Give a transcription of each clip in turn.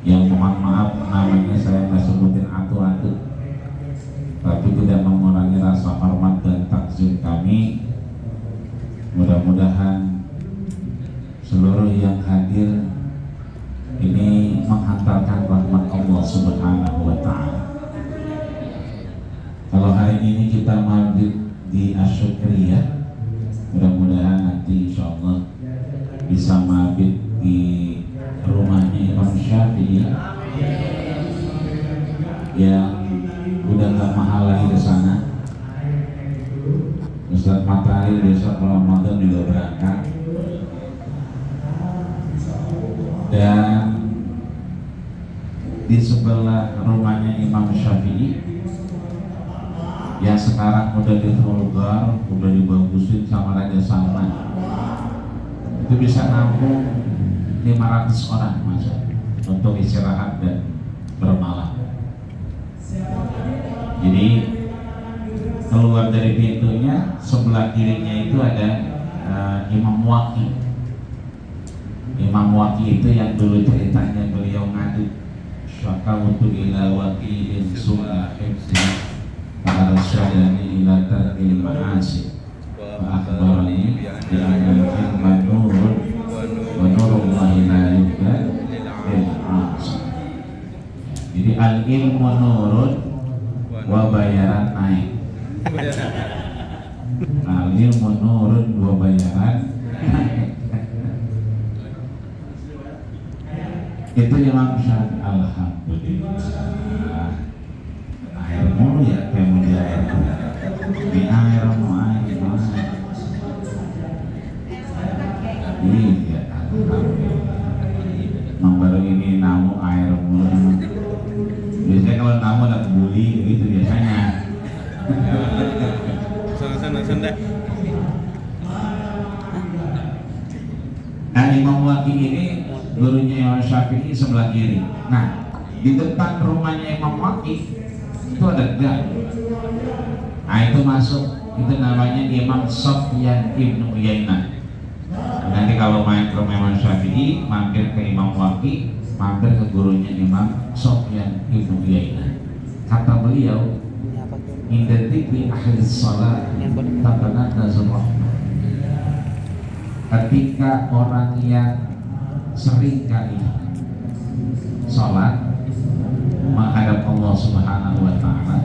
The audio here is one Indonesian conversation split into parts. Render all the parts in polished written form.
yang mohon maaf namanya saya nggak sebutin atu-atu, tapi tidak mengurangi rasa hormat dan takzim kami. Mudah-mudahan seluruh yang hadir ini menghantarkan rahmat Allah Subhanahu wa Ta'ala. Kalau hari ini kita mabit di Asyukriyah, mudah-mudahan nanti insya Allah bisa mabit di rumahnya Imam Syafi'i yang udah gak mahal lagi ke sana. Ustaz Matahari besok Ramadan juga berangkat, dan di sebelah rumahnya Imam Syafi'i yang sekarang udah divulgar, udah dibagusin sama Raja Salman, itu bisa nampung 500 orang masa untuk istirahat dan bermalam. Jadi keluar dari pintunya, sebelah kirinya itu ada Imam Waqi. Imam Waqi itu yang dulu ceritanya beliau ngadu, syakawtu ila waqi'in su'a hifzi fa'arsyadani ila tarkil ma'asi wa akhbarani bi'anil ilma nurun wa nurullahi la yubda il-ma'asi. Jadi al-ilmu nurun wa bayaran naik. Al-ilmu nurun wa bayaran naik. Itu Imam Syafi'i. Alhamdulillah. Air mulu ya, kayak mau di air. Di air mau air. Iya, alhamdulillah. Baru ini namu air mulu. Biasanya kalau namu ada kebuli gitu biasanya. Sana. Nah, Imam Waqi ini gurunya Imam Syafi'i sebelah kiri. Nah, di depan rumahnya Imam Waqi itu ada gang. Nah, itu masuk, itu namanya Imam Sufyan Ibnu Uyainah. Nanti kalau main ke rumah Imam Syafi'i, mampir ke Imam Waqi, mampir ke gurunya Imam Sufyan Ibnu Uyainah. Kata beliau, identik ahli salat tatanadzul rahmah. Ketika orang yang sering kali sholat menghadap Allah Subhanahu wa Ta'ala,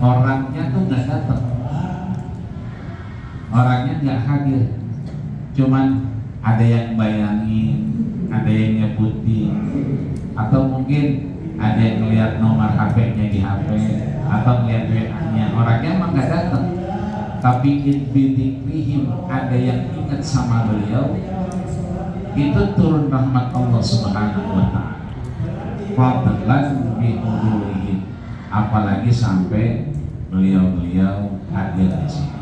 orangnya tuh nggak datang, orangnya nggak hadir, cuman ada yang bayangin, ada yang nyebutin, atau mungkin ada yang melihat nomor HP-nya di HP atau melihat WA-nya, orangnya emang nggak datang, tapi bidikrihim ada yang ingat sama beliau, itu turun rahmat Allah Subhanahu wa Ta'ala. Fadlan bihudurihim, apalagi sampai beliau-beliau hadir di sini.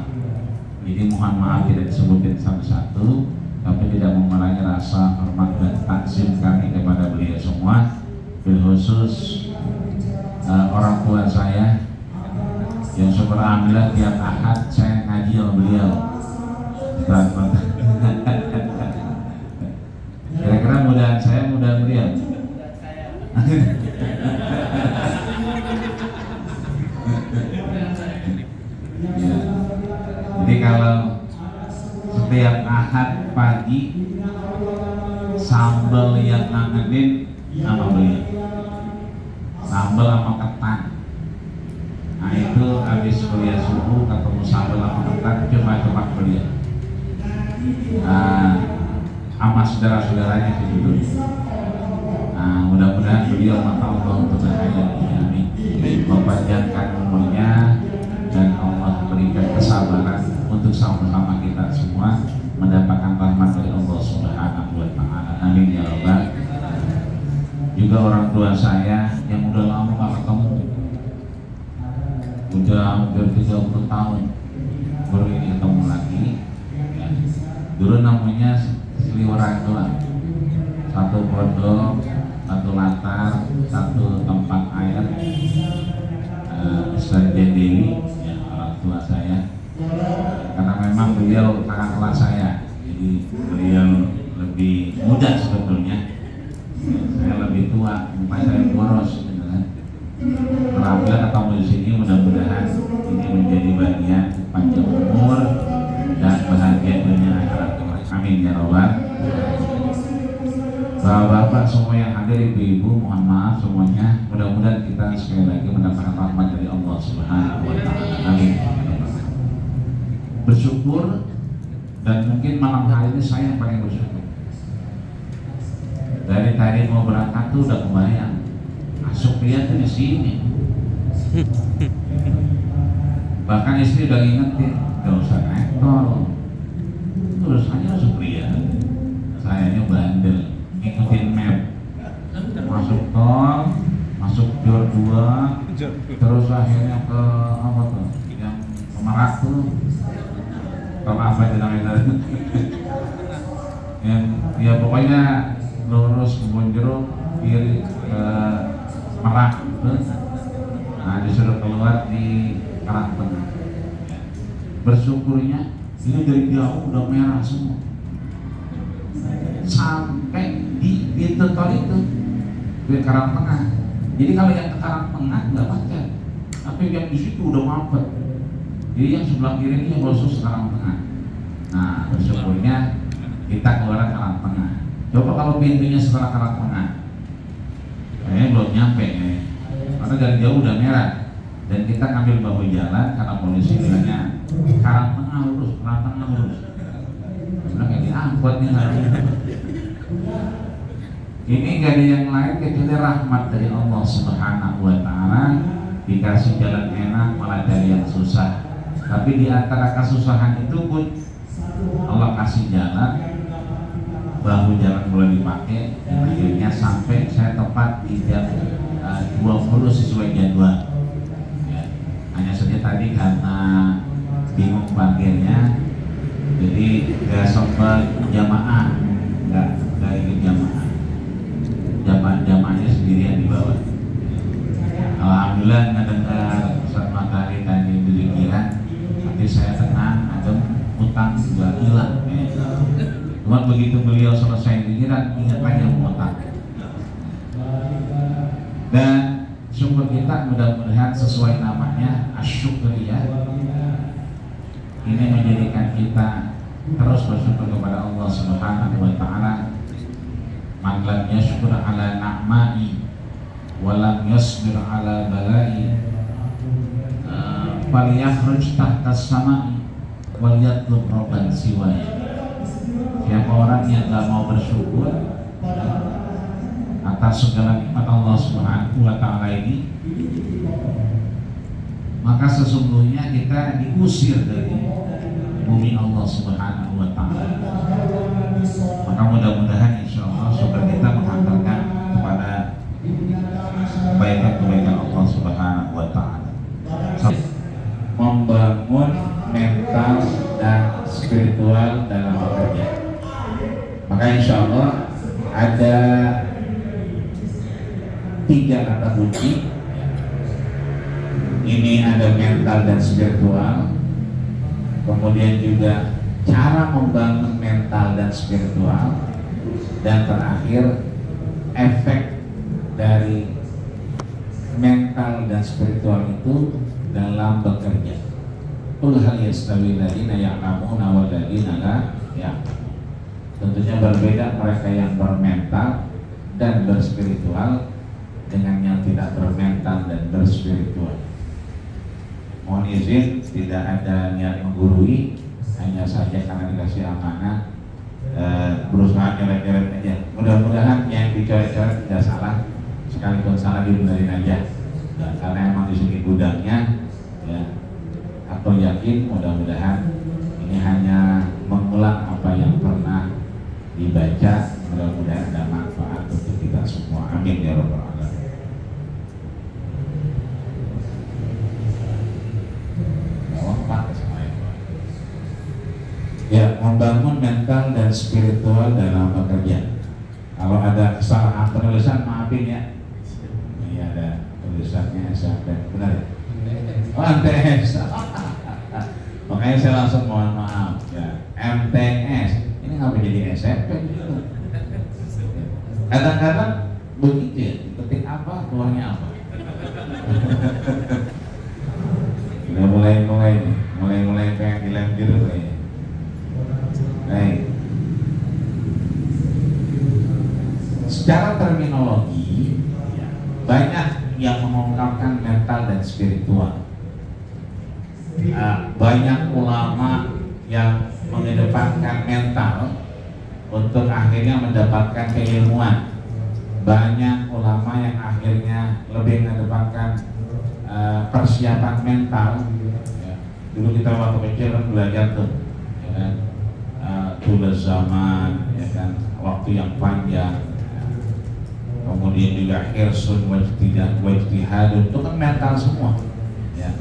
Jadi mohon maaf tidak disebutin satu-satu, tapi tidak mengurangi rasa hormat dan takzim kami kepada beliau semua. Bil khusus orang tua saya yang syukur alhamdulillah tiap Ahad saya ngaji sama beliau. Kira-kira mudahan saya, mudahan beliau. Ya. Jadi kalau setiap Ahad pagi sambal yang ngangenin sama beliau, sambal sama ketan. Nah itu habis kuliah subuh ketemu sambal sama ketan, coba beliau. Sama saudara-saudaranya di situ. Nah, mudah-mudahan beliau mata Allah untuk berhayat, amin. Memanjangkan umurnya dan Allah berikan kesabaran untuk sama-sama kita semua mendapatkan rahmat dari Allah Subhanahu wa Ta'ala. Amin ya Rabbal. Juga orang tua saya yang udah lama gak ketemu, udah hampir 30 tahun baru ini ketemu lagi. Ya. Dulu namanya seliweran doang, satu pondok, satu latar, satu tempat air. Ustaz Dewi, ya, orang tua saya, karena memang beliau kakak kelas saya, jadi beliau lebih muda sebetulnya, saya lebih lebih tua, mukanya saya boros, gitu kan. Alhamdulillah ketemu di sini, mudah-mudahan ini menjadi bagian panjang umur dan bahagia dunia akhirat. Amin ya robbal. Bapak-bapak semua yang hadir, ibu-ibu, mohon maaf semuanya. Mudah-mudahan kita sekali lagi mendapatkan rahmat dari Allah Subhanahu wa Ta'ala. Amin. Bersyukur, dan mungkin malam hari ini saya yang paling bersyukur. Dari tadi mau berangkat tuh udah kebayang masuk lihat di sini. Bahkan istri udah ngingetin, gak usah naik tol, terus aja masuk lihat. Sayanya bandel, ngikutin map, masuk tol, masuk jor 2, terus akhirnya ke apa tuh, yang Merak tuh, tol apa itu namanya? Yang ya pokoknya lurus ke Bonjeruk, kiri ke Merak gitu. Nah disuruh keluar di Karangtengah. Bersyukurnya ini dari jauh udah merah semua, sampai di pintu tol itu ke Karangtengah. Jadi kalau yang ke Karangtengah nggak macet, tapi yang di situ udah mampet. Jadi yang sebelah kiri ini yang khusus Karangtengah. Nah bersyukurnya kita keluar Karangtengah. Coba kalau pintunya setelah Karangtengah, belum nyampe karena dari jauh udah merah, dan kita ngambil bahu jalan karena polisi bilangnya Karangtengah lurus, Karangtengah lurus. Bilang kayak diangkut nih hari. Ini gak ada yang lain kecuali rahmat dari Allah Subhanahu wa Ta'ala. Dikasih jalan enak malah dari yang susah. Tapi di antara kesusahan itu pun Allah kasih jalan, bahu jalan boleh dipakai. Akhirnya sampai saya tepat di jam 20 sesuai jadwal. Ya, hanya saja tadi karena bingung parkirnya, jadi nggak sempat jamaah, nggak ikut jamaah. Jamaahnya sendirian di bawah. Alhamdulillah ngedengar Ustaz Matahari tadi dirikiran, tapi saya tenang, adem, utang juga hilang. Cuma begitu beliau selesai pikiran, ingat lagi yang utang. Dan syukur kita mudah-mudahan sesuai namanya asyukriyah. Ini menjadikan kita terus bersyukur kepada Allah Subhanahu wa Ta'ala. Man lam yashkur ala na'mai wa lam yasbir ala balai falyakhruj tahta samai wal yatlub rabban siwaya. Siapa orang yang gak mau bersyukur atas segala nikmat Allah Subhanahu wa Ta'ala ini, maka sesungguhnya kita diusir dari bumi Allah Subhanahu wa Ta'ala. Maka mudah-mudahan insya Allah syukur kita menghantarkan kepada kebaikan-kebaikan Allah Subhanahu wa Ta'ala. Membangun mental dan spiritual dalam bekerja. Maka insya Allah ada 3 kata kunci. Ini ada mental dan spiritual, kemudian juga cara membangun mental dan spiritual, dan terakhir efek dari mental dan spiritual itu dalam bekerja. Qul hal yastawi alladziina ya'lamuuna wal ladziina laa ya'lamuun. Tentunya berbeda mereka yang bermental dan berspiritual dengan yang tidak bermental dan berspiritual. Mohon izin, tidak ada niat menggurui, hanya saja karena dikasih amanah berusaha nyeret-nyeret aja. Mudah-mudahan yang dicoret-coret tidak salah, sekalipun salah dibenerin aja. Ya, karena emang di sini gudangnya, ya. Atau yakin mudah-mudahan ini hanya mengulang apa yang pernah dibaca. Mudah-mudahan ada manfaat untuk kita semua. Amin ya rabbal alamin. Ya, membangun mental dan spiritual dalam bekerja. Kalau ada kesalahan penulisan, maafin ya. Ini ada tulisannya SMP, benar ya? Oh, MTS. Makanya saya langsung mohon maaf ya. MTS. Ini ngapa jadi SMP? Kadang-kadang begitu ya, ketik apa, keluarnya apa. Udah mulai kayak dilanjut kayaknya. Baik. Secara terminologi banyak yang mengungkapkan mental dan spiritual. Banyak ulama yang mengedepankan mental untuk akhirnya mendapatkan keilmuan. Banyak ulama yang akhirnya lebih mengedepankan persiapan mental. Dulu kita waktu kecil kan belajar tuh, ya kan, tulis zaman, ya kan, waktu yang panjang. Kemudian juga hirsun wajtihadun, itu kan mental semua. Ya.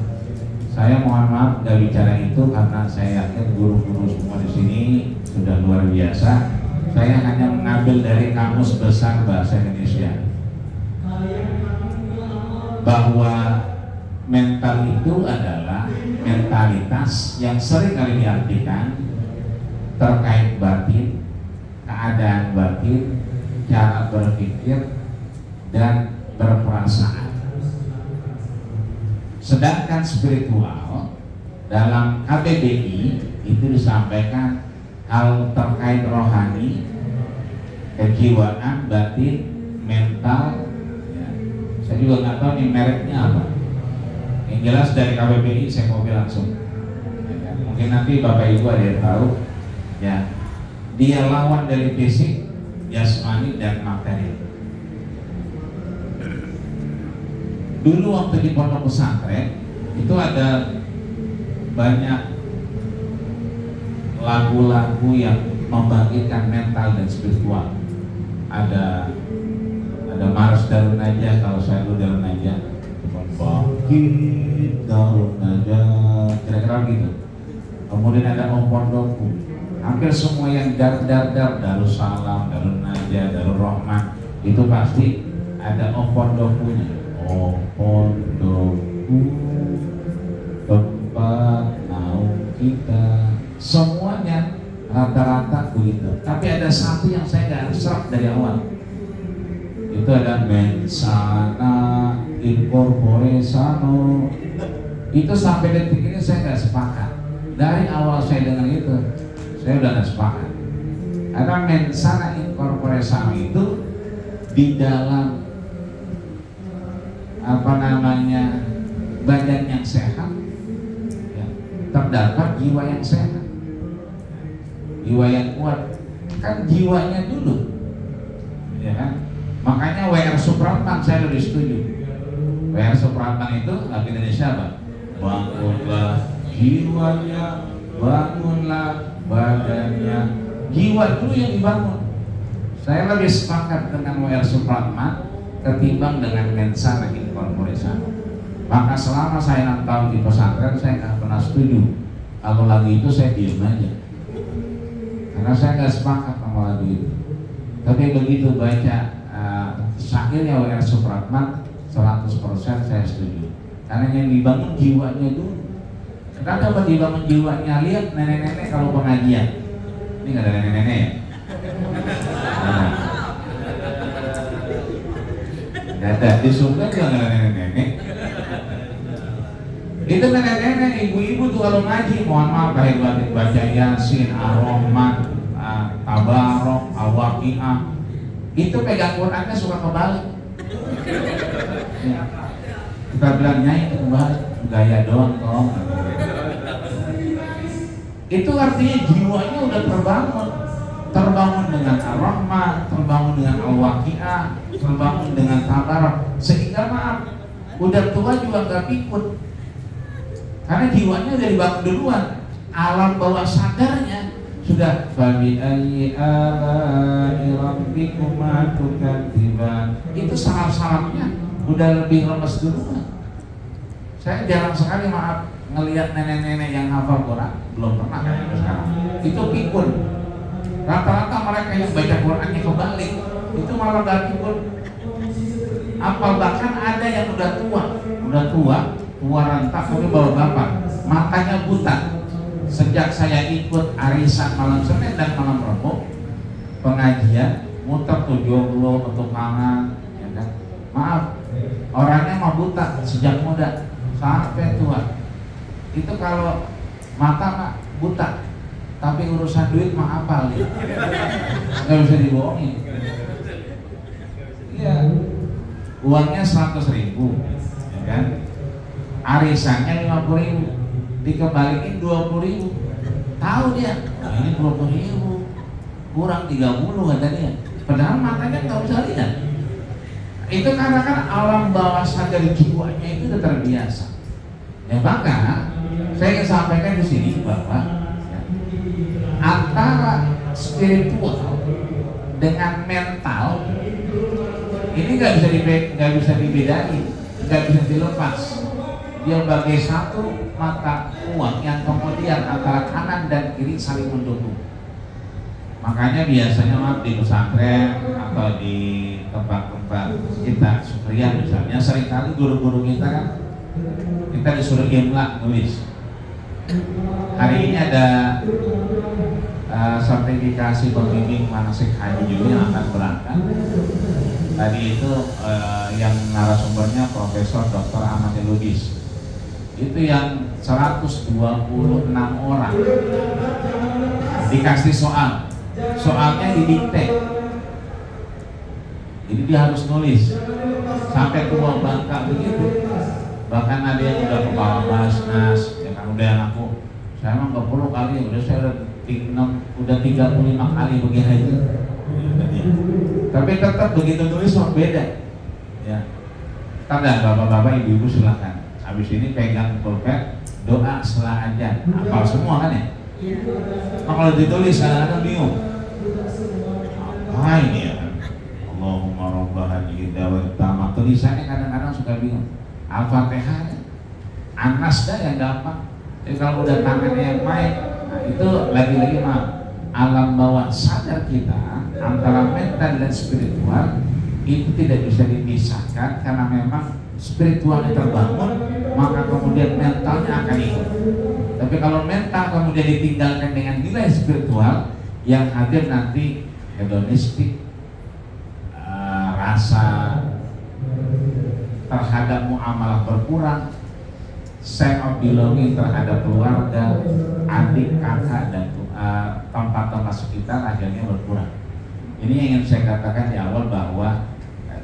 Saya mohon maaf gak bicara itu karena saya yakin guru-guru semua di sini sudah luar biasa. Saya hanya mengambil dari Kamus Besar Bahasa Indonesia bahwa mental itu adalah mentalitas yang sering kali diartikan terkait batin, keadaan batin, cara berpikir dan berperasaan. Sedangkan spiritual dalam KBBI itu disampaikan hal terkait rohani, kejiwaan, batin, mental. Ya. Saya juga nggak tahu nih mereknya apa. Yang jelas dari KBBI saya mau langsung. Ya, mungkin nanti Bapak Ibu ada yang tahu. Ya, dia lawan dari fisik, jasmani dan materi. Dulu waktu di pondok pesantren itu ada banyak lagu-lagu yang membangkitkan mental dan spiritual. Ada Mars Darun Najah, kalau saya dulu Darun Najah, bangkit Darun Najah, kira-kira gitu. Kemudian ada Om Pondokku, hampir semua yang Darussalam, Darun Najah, Darul Rahman, itu pasti ada Om Pondokkunya. Om Pondokku, tempat naung kita. Semuanya rata-rata begitu. Tapi ada satu yang saya nggak serap dari awal. Itu ada mensana incorpore sano. Itu sampai detik ini saya nggak sepakat. Dari awal saya dengar itu, saya udah nggak sepakat. Karena mensana incorpore sano itu di dalam badan yang sehat, ya, terdapat jiwa yang sehat, jiwa yang kuat. Kan jiwanya dulu, ya kan. Makanya W.R. Supratman saya lebih setuju. W.R. Supratman itu lagu Indonesia apa? Bangunlah jiwanya, bangunlah badannya. Jiwa dulu yang dibangun. Saya lebih sepakat dengan W.R. Supratman ketimbang dengan mensana incorpore sano. Maka selama saya 6 tahun di pesantren saya nggak pernah setuju. Kalau lagu itu saya diam aja, karena saya nggak sepakat sama lagu itu. Tapi begitu baca syairnya W.R. Supratman 100% saya setuju. Karena yang dibangun jiwanya dulu. Kenapa dibangun jiwanya? Lihat nenek-nenek kalau pengajian. Ini nggak ada nenek-nenek ya? Ada di surga juga nggak ada nenek-nenek. Itu nenek-nenek, ibu-ibu tuh kalau ngaji, mohon maaf lahir batin, baca Yasin, Ar-Rahman, Tabarok, Al-Waqi'ah, itu pegang Qurannya suka kebalik. Ya. Kita bilang nyai itu kebalik, gaya doang kok. Itu artinya jiwanya udah terbangun dengan Ar-Rahman, terbangun dengan Al-Waqi'ah, terbangun dengan Tabarok, sehingga maaf, udah tua juga nggak pikun, karena jiwanya udah dibangun duluan. Alam bawah sadarnya sudah fabi ayyi ala'i rabbikuma tukadziban. Itu saraf-sarafnya udah lebih lemes duluan. Saya jarang sekali maaf ngelihat nenek-nenek yang hafal Quran, belum pernah kan sekarang. Itu pikun. Rata-rata mereka yang baca Qurannya kebalik, itu malah gak pikun. Apa bahkan ada yang udah tua rentak, udah bawa bapak, matanya buta. Sejak saya ikut arisan malam Senin dan malam Rabu pengajian, muter tuh joglo, petukangan, mah buta sejak muda sampai tua. Itu kalau mata mah buta, tapi urusan duit mah hafal ya. Nggak bisa dibohongin. Iya, uangnya 100.000, ya kan? Arisannya 50.000, dikembaliin 20.000. Tahu dia, ini 20.000, kurang 30 kata dia. Padahal matanya nggak bisa lihat. Itu karena kan alam bawah sadar jiwanya itu udah terbiasa. Ya maka saya ingin sampaikan di sini bahwa ya, antara spiritual dengan mental ini nggak bisa dibedain, nggak bisa dilepas. Dia sebagai satu mata uang yang kemudian antara kanan dan kiri saling mendukung. Makanya biasanya maaf di pesantren atau di tempat-tempat kita sukriah misalnya, seringkali guru-guru kita kan kita disuruh imla nulis. Hari ini ada sertifikasi pembimbing manasik haji juga yang akan berangkat. Tadi itu yang narasumbernya Profesor Dr. Ahmad Lubis. Itu yang 126 orang dikasih soal. Soalnya didikte. Jadi dia harus nulis sampai tua bangka begitu. Bahkan ada yang udah kepala basnas, ya kan udah yang aku, saya emang 20 kali, udah saya udah 35 kali pergi haji. Tapi tetap begitu nulis mah beda. Ya. Tanda bapak-bapak, ibu-ibu silakan. Habis ini pegang pulpen, doa setelah ajan. Hafal semua kan ya? Nah, kalau ditulis kadang-kadang bingung. Apa ini ya? Allahumma rabbah hadhihi da'wat tammah. Tulisannya kadang-kadang suka bingung. Al-Fatihah, Anas dah yang gampang. Jadi kalau udah tangannya yang main, nah itu lagi-lagi mah alam bawah sadar kita antara mental dan spiritual itu tidak bisa dipisahkan karena memang spiritualnya terbangun, maka kemudian mentalnya akan ikut. Tapi kalau mental kemudian ditinggalkan dengan nilai spiritual, yang hadir nanti hedonistik, rasa terhadap muamalah berkurang, sense of belonging terhadap keluarga, adik, kakak, dan tempat-tempat sekitar akhirnya berkurang. Ini yang ingin saya katakan di awal bahwa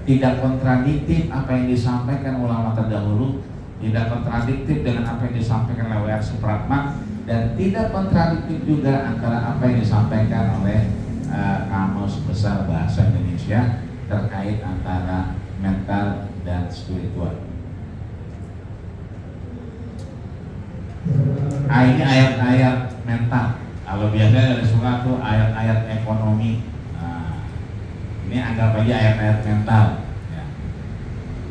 tidak kontradiktif apa yang disampaikan ulama terdahulu, tidak kontradiktif dengan apa yang disampaikan oleh W.R. Supratman, dan tidak kontradiktif juga antara apa yang disampaikan oleh Kamus Besar Bahasa Indonesia terkait antara mental dan spiritual. Ini ayat-ayat mental. Kalau biasanya dari surah itu ayat-ayat ekonomi. Ini anggap aja ayat-ayat mental. Ya.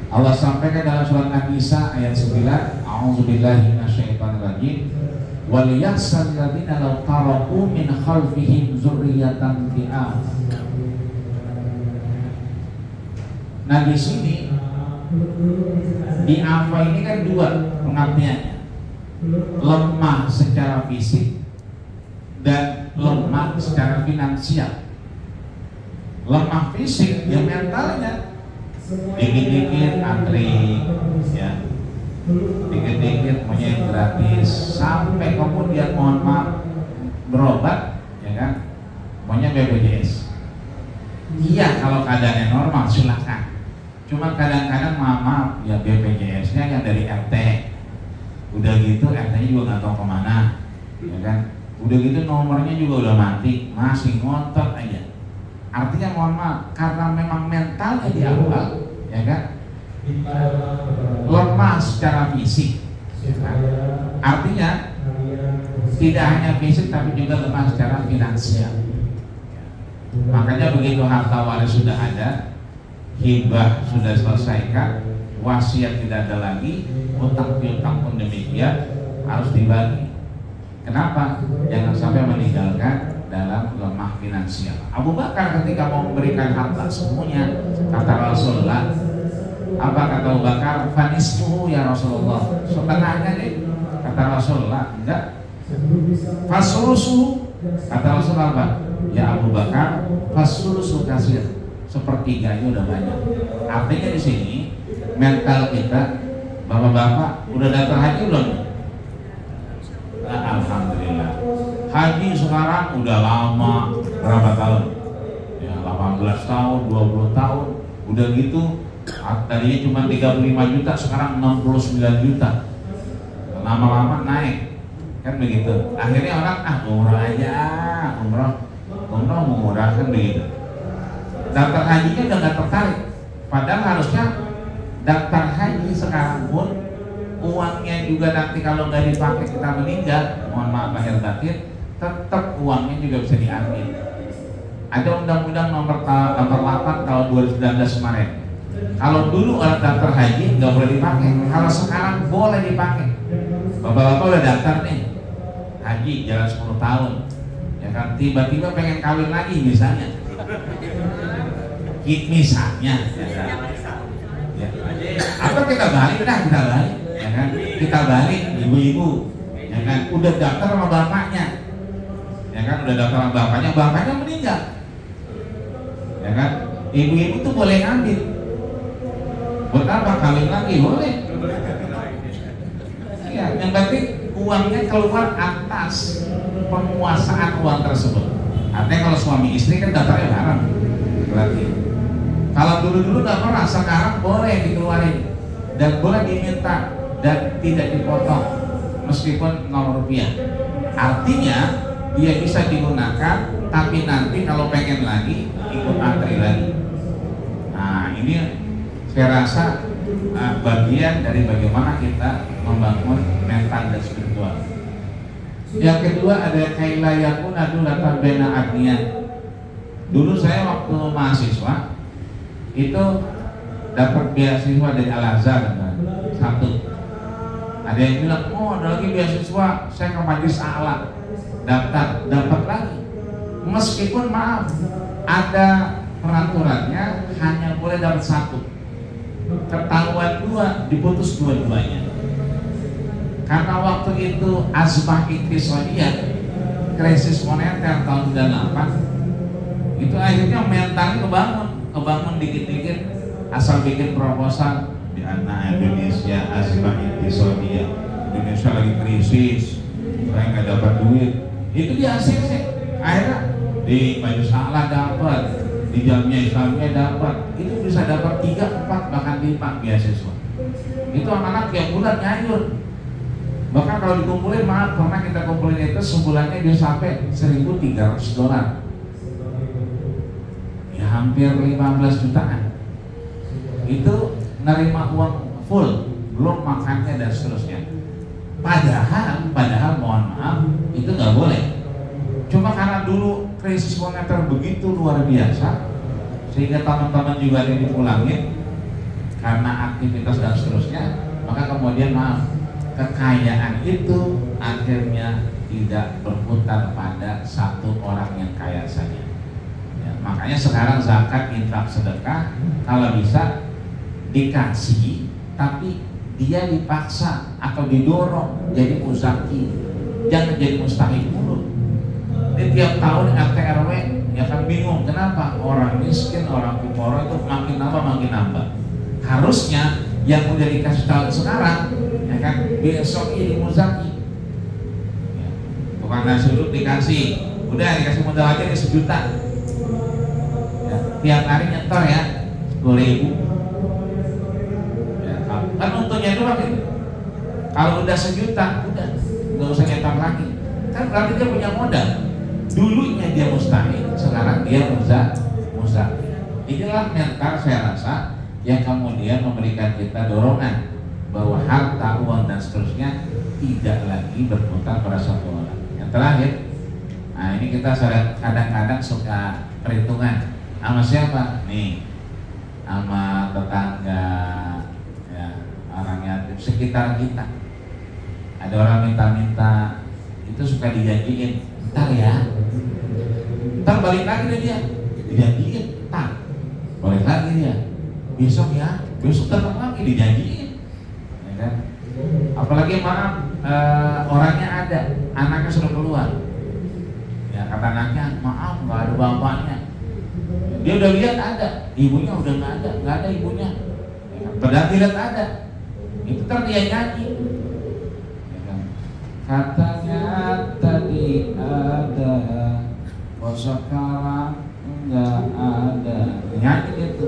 Allah sampaikan dalam surat An-Nisa ayat 9, A'udzubillahi minasyaitonirrajim. Wal yahsal ladzina law taraku min khalfihim dzurriyyatan dhi'af. Nah di sini di apa ini kan dua pengertiannya, lemah secara fisik dan lemah secara finansial. Lemah fisik ya mentalnya, dikit-dikit antri, ya, dikit-dikit punya yang gratis, sampai kemudian mohon maaf berobat, ya kan, punya BPJS. Iya kalau keadaannya normal silakan. Cuma kadang-kadang maaf ya BPJS-nya yang dari RT. Udah gitu RT-nya juga nggak tahu kemana, ya kan. Udah gitu nomornya juga udah mati, masih ngotot aja. Artinya mohon maaf, karena memang mentalnya di awal, ya kan, lemah secara fisik, ya kan? Artinya tidak hanya fisik tapi juga lemah secara finansial. Makanya begitu harta waris sudah ada, hibah sudah selesaikan, wasiat tidak ada lagi, utang piutang pun demikian, harus dibagi. Kenapa? Jangan sampai meninggalkan dalam lemah finansial. Abu Bakar ketika mau memberikan harta semuanya, kata Rasulullah, apa kata Abu Bakar? Fanismuhu ya Rasulullah, setengahnya deh. Kata Rasulullah, enggak. Fasulusuhu, kata Rasulullah apa? Ya Abu Bakar, fasulusuhu kasir, sepertiganya udah banyak. Artinya di sini mental kita. Bapak-bapak udah daftar haji belum? Nah, alhamdulillah. Haji sekarang udah lama, berapa tahun? Ya 18 tahun, 20 tahun. Udah gitu tadinya cuma 35 juta, sekarang 69 juta. Lama-lama naik. Kan begitu. Akhirnya orang umroh aja, umroh murah, kan begitu. Daftar hajinya udah nggak tertarik. Padahal harusnya daftar haji sekarang pun uangnya juga nanti kalau nggak dipakai kita meninggal, mohon maaf lahir batin, tetap uangnya juga bisa diambil. Ada undang-undang nomor 8 tahun 2019 kemarin. Kalau dulu orang daftar haji nggak boleh dipakai, kalau sekarang boleh dipakai. Bapak-bapak udah daftar nih haji jalan 10 tahun, ya kan, tiba-tiba pengen kawin lagi misalnya, misalnya, ya. Atau kita balik, ya kan, kita balik ibu-ibu, ya kan, udah daftar sama bapaknya, ya kan, udah daftar sama bapaknya meninggal, ya kan, ibu-ibu tuh boleh ngambil, buat apa kawin lagi boleh. Ya, yang penting uangnya keluar atas penguasaan uang tersebut. Artinya kalau suami istri kan daftarnya bareng. Berarti kalau dulu-dulu nggak pernah, sekarang boleh dikeluarin dan boleh diminta dan tidak dipotong meskipun 0 rupiah. Artinya dia bisa digunakan, tapi nanti kalau pengen lagi ikut antri lagi. Nah ini saya rasa bagian dari bagaimana kita membangun mental dan spiritual. Yang kedua ada kailayakun adulatan bena adniya. Dulu saya waktu mahasiswa itu dapat beasiswa dari Al-Azhar, satu. Ada yang bilang, oh ada lagi beasiswa, saya ke Majelis A'la, dapat lagi. Meskipun maaf, ada peraturannya hanya boleh dapat satu. Ketahuan 2 diputus dua-duanya. Karena waktu itu azmah iktisadiyah, krisis moneter tahun 98, itu akhirnya mentalnya kebangun dikit-dikit, asal bikin proposal di anak Indonesia azmah iktisadiyah, Indonesia lagi krisis, saya nggak dapat duit, itu dia sih. Akhirnya di Majelis A'la dapat, di Jamiah Islamiyah dapat, itu bisa dapat 3, 4 bahkan 5 beasiswa. Itu anak-anak tiap bulan nyayur. Bahkan kalau dikumpulin, maaf, pernah kita kumpulin itu sebulannya dia sampai $1.300. Ya hampir 15 jutaan. Itu nerima uang full, belum makannya dan seterusnya. Padahal mohon maaf, itu nggak boleh. Cuma karena dulu krisis moneter begitu luar biasa, sehingga teman-teman juga ada yang dipulangin karena aktivitas dan seterusnya, maka kemudian maaf, kekayaan itu akhirnya tidak berputar pada satu orang yang kaya saja. Ya, makanya sekarang zakat, infak, sedekah kalau bisa dikasih, tapi dia dipaksa atau didorong jadi muzaki, jangan jadi mustahik mulu. Ini tiap tahun RT RW ya kan bingung kenapa orang miskin, orang fukara itu makin nambah. Harusnya yang udah dikasih tahu sekarang, ya kan, besok ini muzaki. Ya, tukang nasi uduk dikasih, udah dikasih modal aja nih 1 juta. Ya, tiap hari nyetor ya 10.000. Ya, kan untungnya doang itu. Kalau udah 1 juta, udah nggak usah nyetor lagi. Kan berarti dia punya modal. Dulunya dia mustahil, sekarang dia muzaki. Inilah mental saya rasa yang kemudian memberikan kita dorongan bahwa harta, uang dan seterusnya tidak lagi berputar pada satu orang. Yang terakhir, nah ini kita kadang-kadang suka perhitungan sama siapa nih, sama tetangga, ya, orang yatim sekitar kita. Ada orang minta-minta, itu suka dijanjiin, ntar ya, ntar balik lagi deh dia, dijanjiin, ntar balik lagi dia, besok ya, besok datang lagi dijanjiin, ya kan? Apalagi maaf, orangnya ada, anaknya sudah keluar, ya kata anaknya, maaf nggak ada bapaknya, dia udah lihat ada, ibunya udah nggak ada ibunya, ya Padahal tidak ada. Itu kan dia nyanyi. Ya kan? Katanya tadi ada, kok sekarang enggak ada. Nyanyi itu.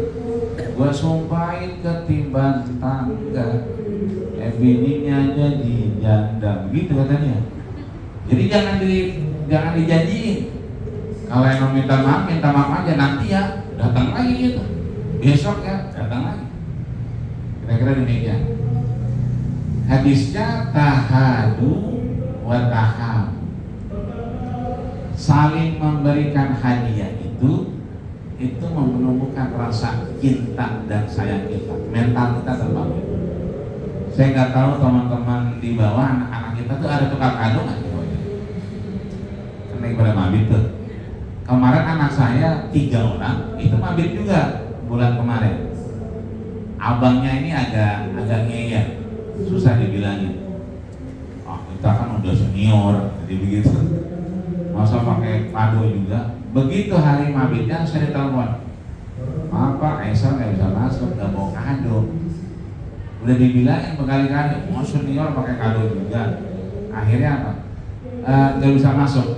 Gua sumpahin ketiban tangga, bininya jadi janda, begitu katanya. Jadi jangan dijanjiin. Kalau yang minta maaf aja, nanti ya datang lagi gitu. Besok ya datang lagi. Kira-kira demikian. Hadisnya tahadu wa taham. Saling memberikan hadiah itu menumbuhkan rasa cinta dan sayang kita. Mental kita terbangun. Saya nggak tahu teman-teman di bawah, anak-anak kita tuh ada tukang kado nggak? Karena ibadah mabit tuh. Kemarin anak saya 3 orang itu mabit juga bulan kemarin. Abangnya ini agak ngeyel, susah dibilangin. Kita kan udah senior, jadi begitu. Masa pakai kado juga. Begitu hari mabitnya saya ditelepon, maaf Pak, Aisyah nggak bisa masuk, nggak mau kado. Udah dibilangin berkali-kali, mau senior pakai kado juga. Akhirnya apa? Nggak bisa masuk.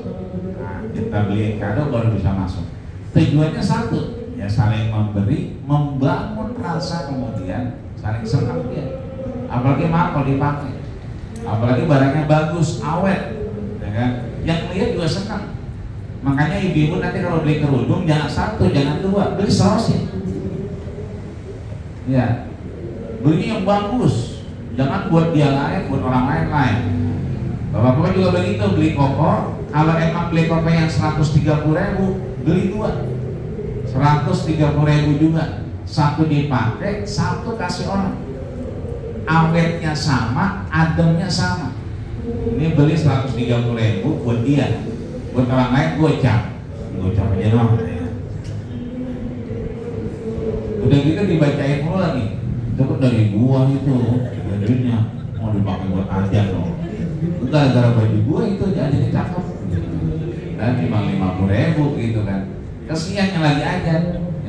Nah, kita beli kado baru bisa masuk. Tujuannya satu, ya saling memberi, membangun rasa, kemudian saling senang dia. Apalagi maaf kalau dipakai, apalagi barangnya bagus, awet, ya kan? Yang lihat juga senang. Makanya ibu-ibu nanti kalau beli kerudung jangan 1, jangan 2, beli serosin. Ya, beli yang bagus, jangan buat dia lain, buat orang lain. Bapak-bapak juga begitu, beli koko. Kalau emang beli koko yang 130.000, beli 2, 130.000 juga. 1 dipakai, 1 kasih orang. Awetnya sama, ademnya sama. Ini beli 130.000 buat dia. Buat orang lain gocap aja dong. Udah gitu dibacain mulu lagi. Itu kan dari gua itu, duitnya mau dipakai buat aja dong. Gara-gara baju gua itu jadi cakep. Dan cuma 50.000 gitu kan. Kesiannya lagi aja,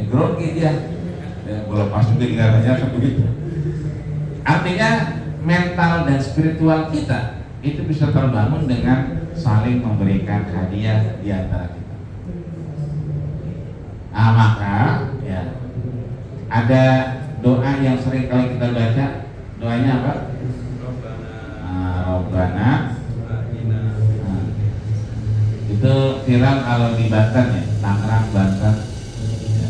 grogi dia. Gua lepas juga di garanya begitu. Artinya mental dan spiritual kita itu bisa terbangun dengan saling memberikan hadiah di antara kita. Maka ya ada doa yang sering kali kita baca. Doanya apa? Robbana. Itu viral kalau di Banten ya, Tangerang, Banten. Ya.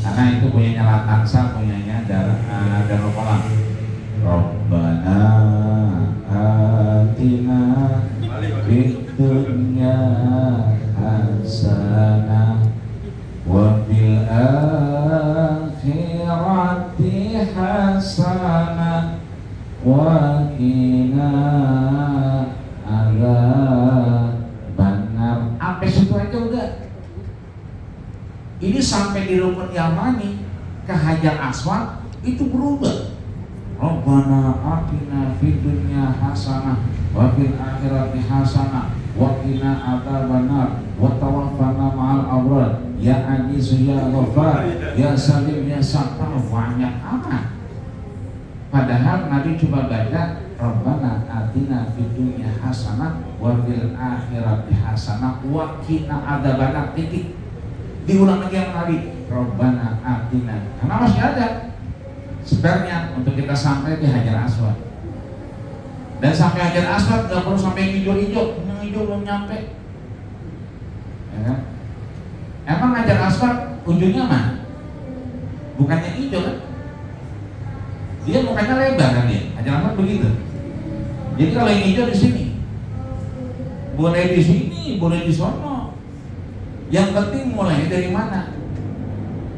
Karena itu punyanya Latansa, punyanya Darul Kolam. Robbana atina fid dunya hasanah wa fil akhirati hasanah wa qina adzabannar. Sampai situ aja udah. Ini sampai di Rukun Yamani ke Hajar Aswad itu berubah. Rabbana atina fid dunya hasanah wa fil akhirati hasanah wa qina adzabannar wa tawaffana ma'al abrar ya aziz ya ghafar ya salim ya sattar. Banyak amat. Padahal Nabi coba baca Rabbana atina fid dunya hasanah wa fil akhirati hasanah wa qina adzabannar. Titik. Diulang lagi sama Nabi, Rabbana atina. Karena masih ada sebenarnya untuk kita sampai di Hajar Aswad. Dan sampai Hajar Aswad nggak perlu sampai hijau-hijau, yang hijau belum nyampe. Ya kan? Emang Hajar Aswad ujungnya mana? Bukannya hijau kan? Dia mukanya lebar kan dia. Hajar Aswad begitu. Jadi kalau yang hijau di sini, boleh di sini, boleh di sono. Yang penting mulainya dari mana?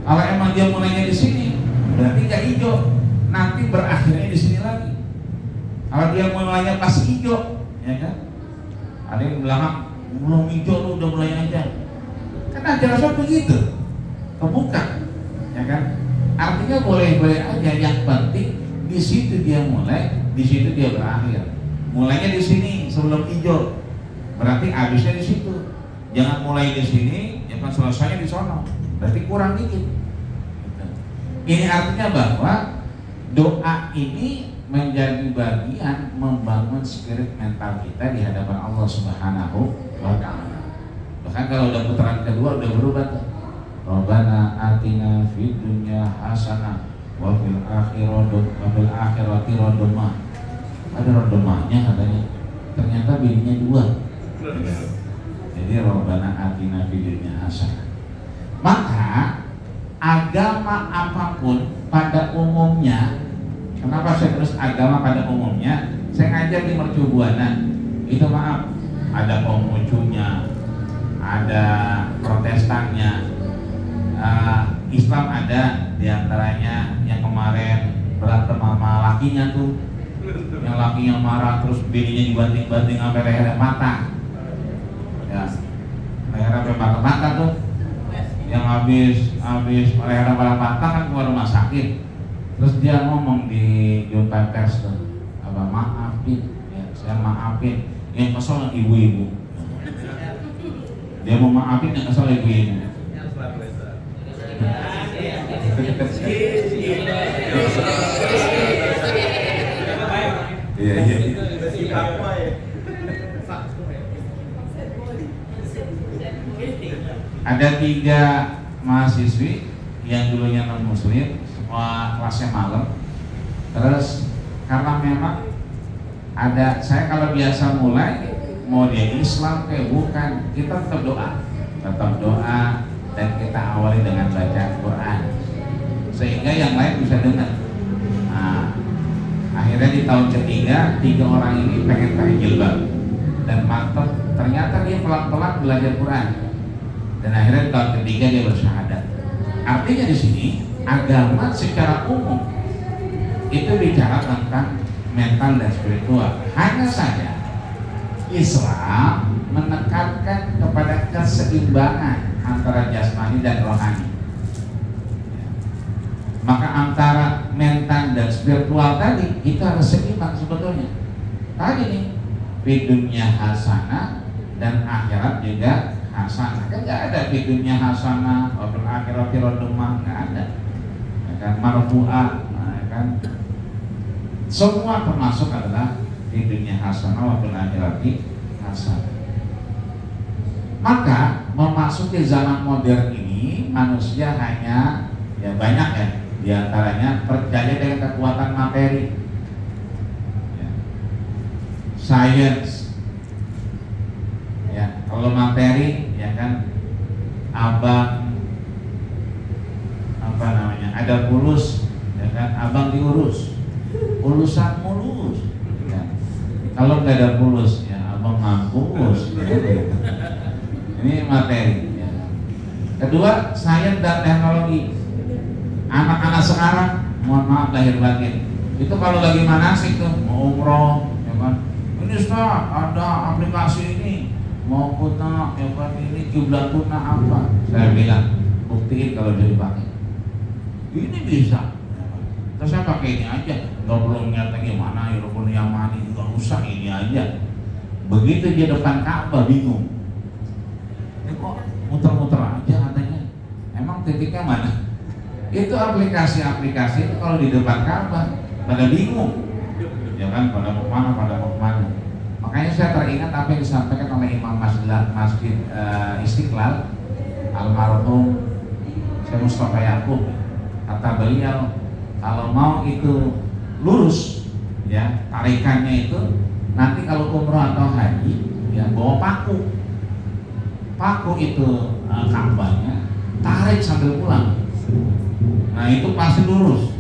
Kalau emang dia mulainya di sini, berarti nggak hijau, nanti berakhirnya di sini lagi. Kalau dia mulainya pas hijau, ya kan? Ada yang bilang belum hijau lu udah mulai aja. Kan Hajar Aswad begitu, kebuka, ya kan? Artinya boleh-boleh aja. Yang penting di situ dia mulai, di situ dia berakhir. Mulainya di sini sebelum hijau, berarti habisnya di situ. Jangan mulai di sini, jangan selesainya di sono. Berarti kurang dikit. Ini artinya bahwa doa ini menjadi bagian membangun spirit mental kita di hadapan Allah Subhanahu wa Ta'ala. Bahkan kalau udah putaran kedua udah berubah tuh. Rabbana atina fid dunya hasanah wa fil akhirati radomah. Ada radomahnya katanya. Ternyata bininya dua. Jadi Rabbana atina fid dunya hasanah. Maka agama apapun pada umumnya, kenapa saya terus agama pada umumnya? Saya ngajar di Mercu Buana, itu maaf, ada Konghucunya, ada Protestannya, Islam ada, diantaranya yang kemarin berantem sama lakinya tuh, yang lakinya marah terus bininya dibanting-banting sampai lehernya patah, ya, lehernya sampai patah tuh. Yang habis lehernya pada patah kan keluar rumah sakit, terus dia ngomong di jumpa pers tuh, apa maafin, ya, saya maafin, yang kesel ibu-ibu, dia mau maafin yang kesel ibu-ibu. Iya. Ada 3 mahasiswi yang dulunya non muslim, semua kelasnya malam. Terus karena memang ada, saya kalau biasa mulai mau dia Islam kayak bukan, kita tetap doa dan kita awali dengan baca Quran sehingga yang lain bisa dengar. Nah, akhirnya di tahun ketiga 3 orang ini pengen pakai jilbab dan mantap, ternyata dia pelan-pelan belajar Quran. Dan akhirnya tahun ketiga dia bersyahadat. Artinya di sini agama secara umum itu bicara tentang mental dan spiritual. Hanya saja Islam menekankan kepada keseimbangan antara jasmani dan rohani. Maka antara mental dan spiritual tadi itu harus seimbang sebetulnya. Tadi nih, di dunia hasanah dan akhirat juga hasanah. Kan nggak ada di dunia hasanah, wafil akhirati radomah, nggak ada. Ya kan, marfu'ah, ya kan. Semua termasuk adalah di dunia hasanah, wafil akhirati hasanah. Maka memasuki zaman modern ini manusia hanya ya banyak ya, diantaranya percaya dengan kekuatan materi, ya. Science. Ya, kalau materi ya kan, abang apa namanya, ada pulus ya kan, abang diurus, pulusan mulus ya. Kalau nggak ada pulus ya abang mampus ya, gitu. Ini materi ya. Kedua, sains dan teknologi. Anak-anak sekarang mohon maaf lahir batin itu kalau lagi manasik tuh mau umroh ya kan, ini Ustaz ada aplikasi ini mau kuna, ya kan, ini jumlah kuna apa? Saya bilang buktiin kalau dia dipakai. Ini bisa. Terus saya pakai ini aja, nggak perlu ngeliat gimana ya rukun yang mana, nggak usah, ini aja. Begitu dia depan Ka'bah bingung. Ini kok muter-muter aja katanya. Emang titiknya mana? Itu aplikasi-aplikasi itu kalau di depan Ka'bah pada bingung. Ya kan, pada mau kemana. Makanya saya teringat apa yang disampaikan oleh Imam Masjid Istiqlal almarhum Syekh Mustafa Yaqub. Kata beliau, kalau mau itu lurus ya tarikannya itu, nanti kalau umroh atau haji ya bawa paku itu Ka'bahnya, tarik sambil pulang. Nah itu pasti lurus.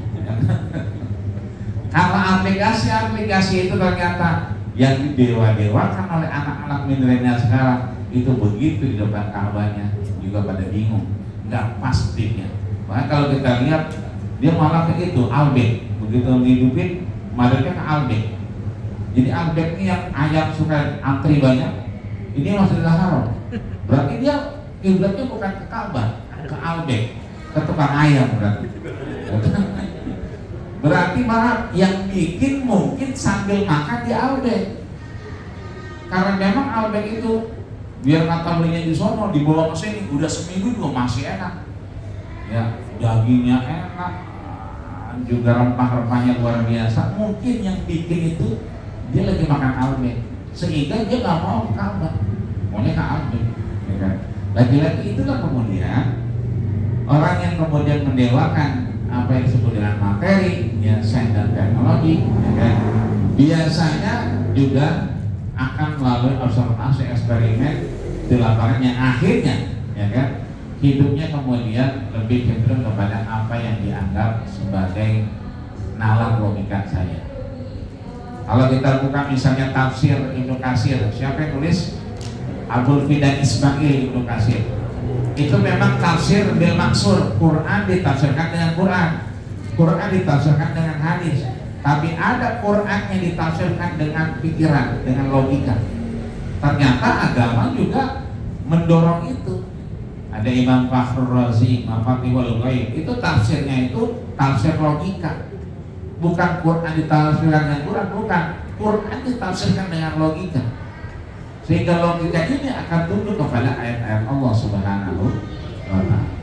Kalau aplikasi-aplikasi itu ternyata yang didewa-dewakan oleh anak-anak milenial sekarang itu begitu di depan Ka'bahnya juga pada bingung, nggak pastinya. Makanya kalau kita lihat dia malah ke itu albek, begitu dihidupin madanya ke albek. Jadi albek ini yang ayam suka antri banyak, ini Masjidil Haram. Berarti dia kiblatnya bukan ke Ka'bah, ke albek, ke tukang ayam berarti. Berarti malah yang bikin mungkin sambil makan di albek. Karena memang albek itu biar kata belinya di sono dibawa ke sini udah seminggu juga masih enak. Ya, dagingnya enak, juga rempah-rempahnya luar biasa, mungkin yang bikin itu dia lagi makan almeh, sehingga dia nggak mau ke Ka'bah, maunya ke almeh, ya kan? Lagi-lagi itulah kemudian orang yang kemudian mendewakan apa yang disebut dengan materi, ya, sains dan teknologi, ya kan? Biasanya juga akan melalui observasi eksperimen di lapangan yang akhirnya, ya kan, hidupnya kemudian lebih cenderung kepada apa yang dianggap sebagai nalar logika saya. Kalau kita buka misalnya tafsir Ibnu Katsir, siapa yang nulis? Abdul Fidan Ismail Ibnu Katsir. Itu memang tafsir bil maksur, Quran ditafsirkan dengan Quran, Quran ditafsirkan dengan hadis. Tapi ada Quran yang ditafsirkan dengan pikiran, dengan logika. Ternyata agama juga mendorong itu. Ada Imam Fakhrur Razi, Mafatihul Ghaib, itu tafsirnya itu tafsir logika. Bukan Quran ditafsirkan dengan Quran, bukan. Quran ditafsirkan dengan logika. Sehingga logika ini akan tunduk kepada ayat-ayat Allah Subhanahu wa Ta'ala.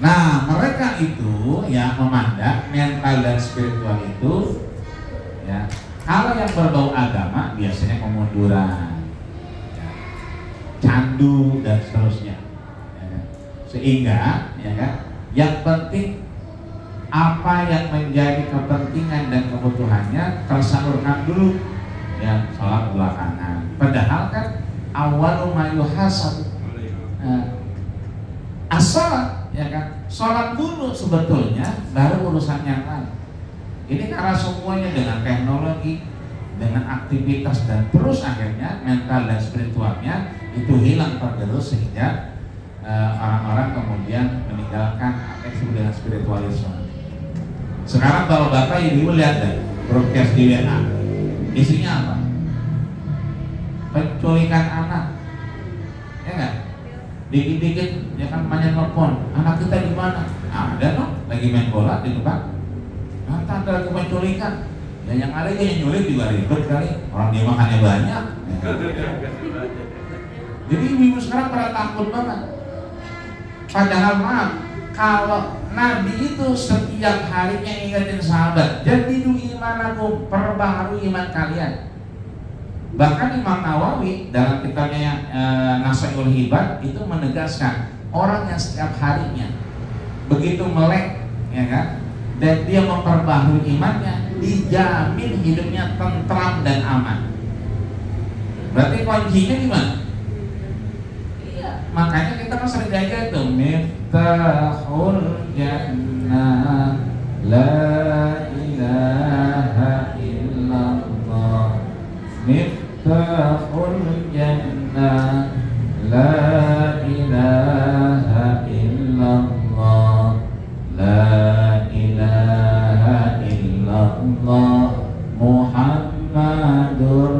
Nah, mereka itu ya memandang mental dan spiritual itu, ya, kalau yang berbau agama biasanya kemunduran, ya, candu dan seterusnya, ya. Sehingga ya kan, yang penting apa yang menjadi kepentingan dan kebutuhannya tersalurkan dulu, ya, sholat belakangan. Padahal kan awal ma yuhasab as-salat, ya kan, sholat dulu sebetulnya, baru urusan yang lain. Ini karena semuanya dengan teknologi, dengan aktivitas, dan terus akhirnya mental dan spiritualnya itu hilang tergerus, sehingga orang-orang kemudian meninggalkan apa yang disebut dengan spiritualisme. Sekarang kalau bapak ibu lihat deh broadcast di WA, isinya apa? Penculikan anak, ya kan? Dikit-dikit ya kan banyak telepon, anak kita di mana? Ada dong, lagi main bola di depan. Nanti ada lagi penculikan. Ya yang ada yang nyulik juga ribet kali, orang dia makannya banyak. Jadi ibu sekarang pada takut banget. Padahal maaf, kalau Nabi itu setiap harinya ingetin sahabat, jadidu imanakum, perbaharui iman kalian. Bahkan Imam Nawawi dalam kitabnya Nasaihul Hibad itu menegaskan orang yang setiap harinya begitu melek, ya kan, dan dia memperbaharui imannya, dijamin hidupnya tentram dan aman. Berarti kuncinya di mana? Iya, makanya kita kan sering jaga itu miftahul jannah la ilaha illallah, miftahul jannah la ilaha illallah, la ilaha illallah Muhammadur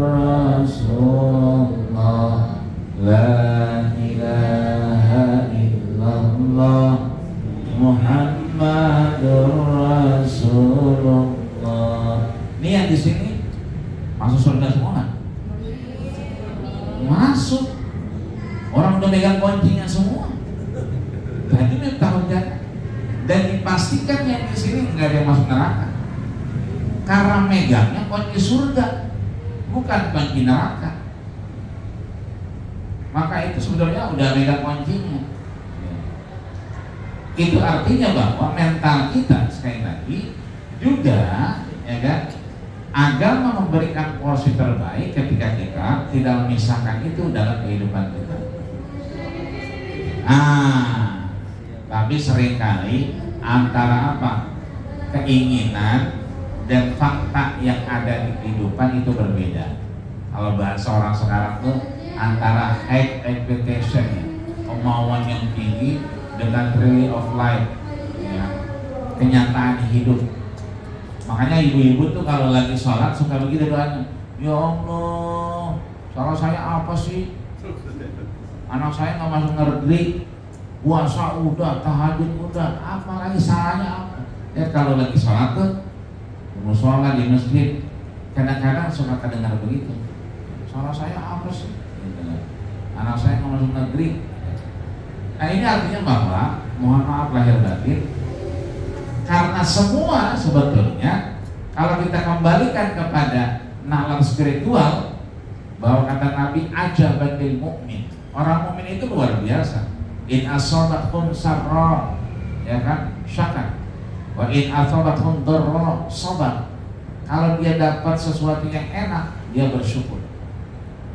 Rasulullah, la ilaha illallah Muhammadur Rasulullah. Ini yang di sini masuk surga semua? Masuk. Orang udah megang kuncinya semua. Jadi memang dan dipastikan yang di sini nggak ada yang masuk neraka. Karena megangnya kunci surga, bukan kunci neraka. Maka itu sebenarnya udah megang kuncinya. Itu artinya bahwa mental kita sekali lagi juga, ya kan, agama memberikan porsi terbaik ketika kita tidak memisahkan itu dalam kehidupan kita. Tapi seringkali antara apa? Keinginan dan fakta yang ada di kehidupan itu berbeda. Kalau bahasa orang sekarang tuh antara high expectation, kemauan yang tinggi, dengan reality of life, ya, kenyataan hidup. Makanya ibu-ibu tuh kalau lagi sholat suka begitu doanya, ya Allah, salah saya apa sih? Anak saya nggak masuk negeri, puasa udah, tahajud udah, apalagi salahnya apa? Ya kalau lagi sholat tuh, mau sholat di masjid, kadang-kadang suka kedengar begitu, salah saya apa sih? Anak saya nggak masuk negeri. Nah ini artinya bahwa mohon maaf lahir batin, Karena semua sebetulnya kalau kita kembalikan kepada nalar spiritual, bahwa kata Nabi ajaban lil mukmin, orang mukmin itu luar biasa. In asabatkum sarra, ya kan, syakar. Wa in asabatkum dharra, sabar. Kalau dia dapat sesuatu yang enak, dia bersyukur.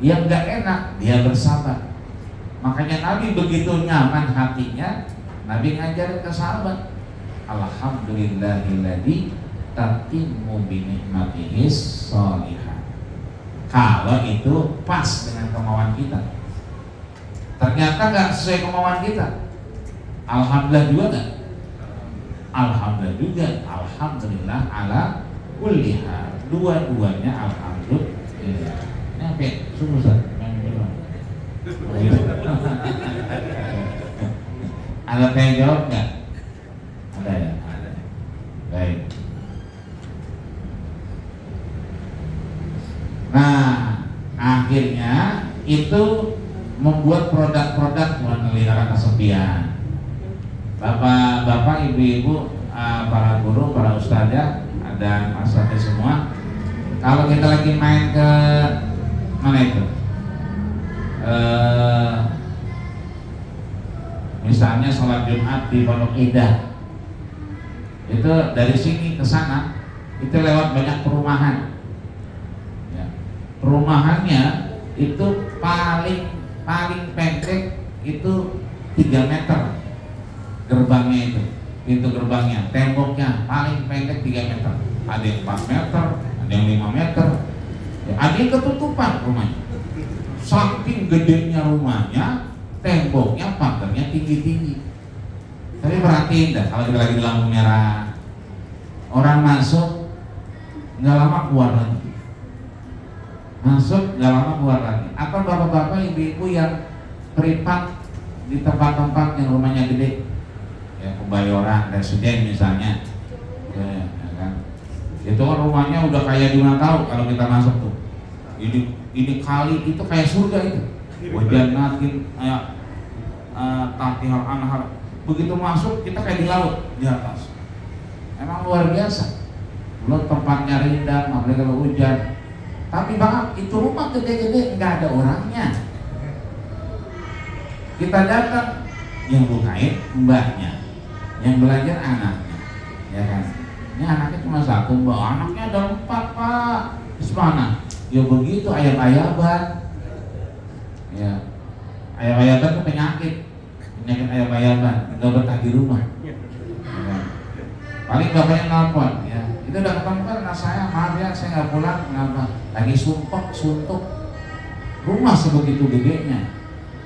Yang enggak enak, dia bersabar. Makanya Nabi begitu nyaman hatinya, Nabi ngajarin ke sahabat, alhamdulillahilladzi tatimmu bi ni'matihis sholihah. Kalau itu pas dengan kemauan kita, ternyata nggak sesuai kemauan kita, alhamdulillah juga nggak? Alhamdulillah juga. Alhamdulillah ala kulli hal. Dua-duanya alhamdulillah. Ini apa? Susah. Ada yang jawab nggak? Ada ya? Ada. Baik. Nah, akhirnya itu membuat produk-produk memelihara kesepian. Bapak-bapak, ibu-ibu, para guru, para ustazah, dan masyarakat semua, kalau kita lagi main ke mana itu? Misalnya sholat Jumat di Pondok Indah, itu dari sini ke sana itu lewat banyak perumahan. Ya. Perumahannya itu paling pendek itu 3 meter gerbangnya, itu pintu gerbangnya, temboknya paling pendek 3 meter. Ada yang 4 meter, ada yang 5 meter, ya, ada yang ketutupan rumahnya. Saking gedenya rumahnya, temboknya, pagarnya tinggi-tinggi. Tapi perhatiin dah, kalau kita lagi di lampu merah, orang masuk nggak lama keluar lagi. Masuk nggak lama keluar lagi. Atau bapak-bapak, ibu-ibu yang privat di tempat-tempat yang rumahnya gede, ya Kebayoran, Residen misalnya, ya kan? Itu kan rumahnya udah kayak di mana tahu kalau kita masuk tuh. Ini kali itu kayak surga itu. Wajan natin tatihal anhar. Begitu masuk kita kayak di laut di atas. Emang luar biasa. Belum tempatnya rindang, apalagi kalau hujan. Tapi bang, itu rumah gede-gede nggak ada orangnya. Kita datang, yang bukain mbaknya, yang belajar anaknya, ya kan? Ini anaknya cuma 1 mbak, anaknya ada 4 pak. Terus mana? Ya begitu, ayam-ayaban. Ya, ayam-ayaban itu penyakit ayam-ayaban, nggak betah di rumah. Ya. Paling bapaknya nelfon, ya itu udah ketemu kan anak saya, maaf ya saya nggak pulang, kenapa? Lagi suntuk. Rumah sebegitu gedenya,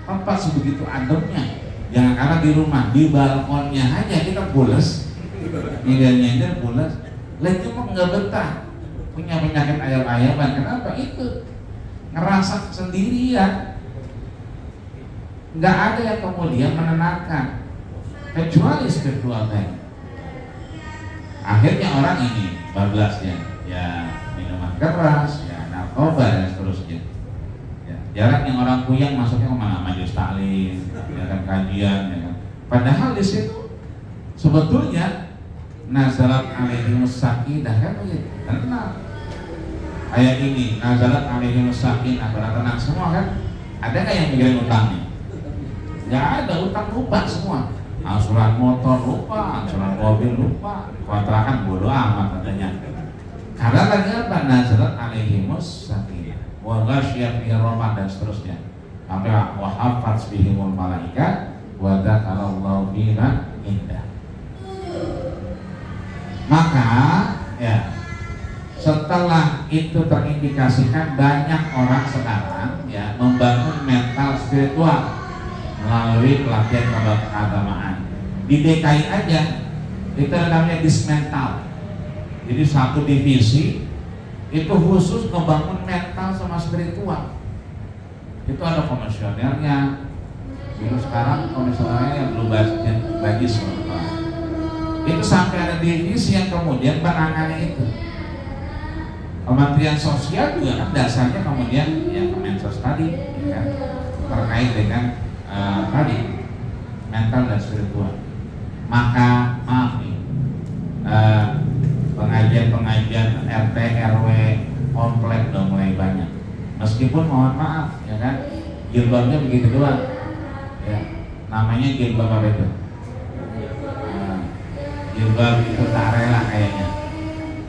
tempat sebegitu ademnya. Jangan karena di rumah, di balkonnya aja kita pules, nyindir pules. Lagi mah nggak betah, punya penyakit ayam-ayaban. Kenapa? Itu ngerasa sendirian. Nggak ada yang kemudian menenangkan kecuali spiritual tadi. Akhirnya orang ini bablasnya ya minuman keras, ya narkoba dan seterusnya. Ya, jarang yang orang kuyang masuknya kemana? Majelis taklim, ya kan, kajian, ya kan. Padahal di situ sebetulnya nazalat alaihimus sakinah, kan begitu. Tenang. Ayat ini nazalat alaihimus sakinah, tenang semua kan. Ada nggak yang mikirin utangnya? Nggak ada, utang lupa semua. Angsuran motor lupa, angsuran mobil lupa, kontrakan bodo amat katanya. Karena lagi apa? Nazarat alaihimus sakinah wa ghasyiyat bihir rahmah dan seterusnya. Sampai wa hafaz bihimul malaikat wa dzakarallahu fiha indah. Maka ya setelah itu terindikasikan, banyak orang sekarang ya membangun mental spiritual melalui pelatihan keagamaan. Di DKI aja itu namanya dismental. Jadi satu divisi itu khusus membangun mental sama spiritual. Itu ada komisionernya. Dulu sekarang komisionernya yang belum bajis. Itu sampai ada divisi yang kemudian menangani itu. Kementerian Sosial juga kan dasarnya kemudian ya Kemensos tadi, ya kan, terkait dengan tadi mental dan spiritual. Maka maaf nih, pengajian RT RW komplek udah mulai banyak. Meskipun mohon maaf ya kan, jilbabnya begitu doang. Ya, namanya jilbab apa itu? Jilbab itu tak rela kayaknya.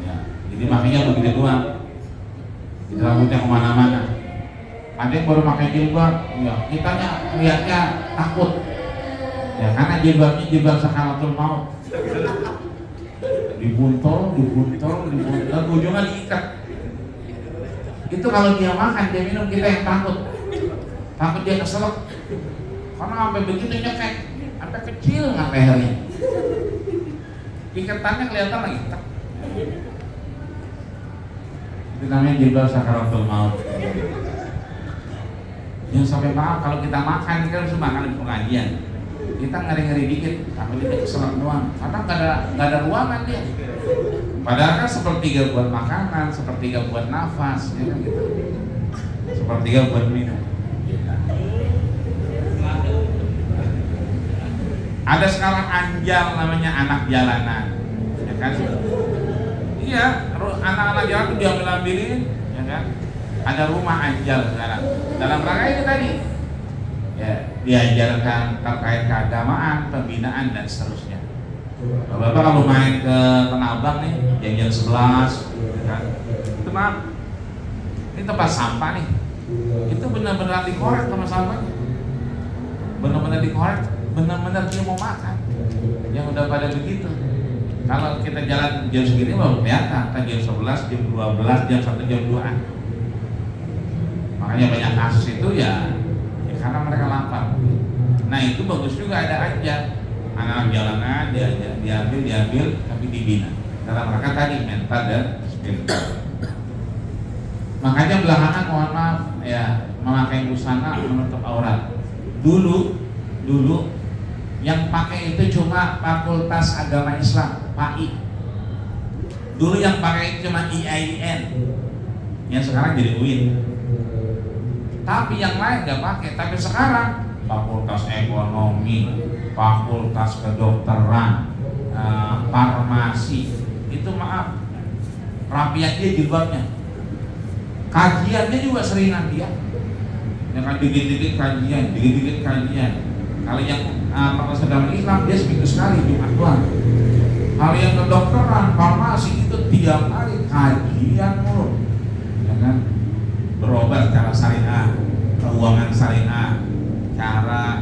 Ya, jadi makanya begitu doang. Jadi rambutnya kemana-mana. Ada yang baru pakai jilbab, ya kitanya lihatnya takut. Ya karena jilbabnya jilbab sakaratul maut. Dibuntul, ujungnya diikat. Itu kalau dia makan, dia minum, kita yang takut dia keselak. Karena sampai begitu nyekek, sampai kecil nggak lehernya. Ikatannya kelihatan lagi. Itu namanya jilbab sakaratul maut. Yang sampai maaf kalau kita makan, kita harus makan di pengajian. Kita ngeri-ngeri dikit, tapi kita keselak doang. Karena nggak ada ruangan dia. Padahal kan sepertiga buat makanan, sepertiga buat nafas, ya kan gitu. Sepertiga buat minum. Ada sekarang anjal namanya anak jalanan, ya kan? Iya, anak-anak jalan itu diambil-ambilin, ya kan? Ada rumah anjal sekarang. Dalam rangka ini tadi, ya diajarkan terkait keagamaan, pembinaan dan seterusnya. Bapak kalau main ke Tanah Abang nih, jam 11, ya kan? Itu maaf, ini tempat sampah nih. Itu benar-benar dikorek sama sampahnya, benar-benar dikorek, benar-benar dia mau makan. Yang udah pada begitu. Kalau kita jalan jam segini baru kelihatan, jam 11, jam 12, jam 1, jam 2. Makanya banyak kasus itu ya karena mereka lapar. Nah itu bagus juga ada aja anak jalanan diambil tapi dibina dalam rangka tadi mental dan spiritual. Makanya belakangan mohon maaf ya memakai busana menutup aurat. Dulu yang pakai itu cuma Fakultas Agama Islam, PAI. Dulu yang pakai itu cuma IAIN, yang sekarang jadi UIN. Tapi yang lain nggak pakai. Tapi sekarang Fakultas Ekonomi, Fakultas Kedokteran, Farmasi, itu maaf rapiat dia jilbabnya. Kajiannya juga seringan dia. Dengan dikit-dikit kajian. Kalau yang Fakultas Agama Islam dia seminggu sekali Jumat doang. Kalau yang kedokteran, farmasi itu tiap hari kajian mulu, ya kan? Berobat secara syariah, keuangan syariah, cara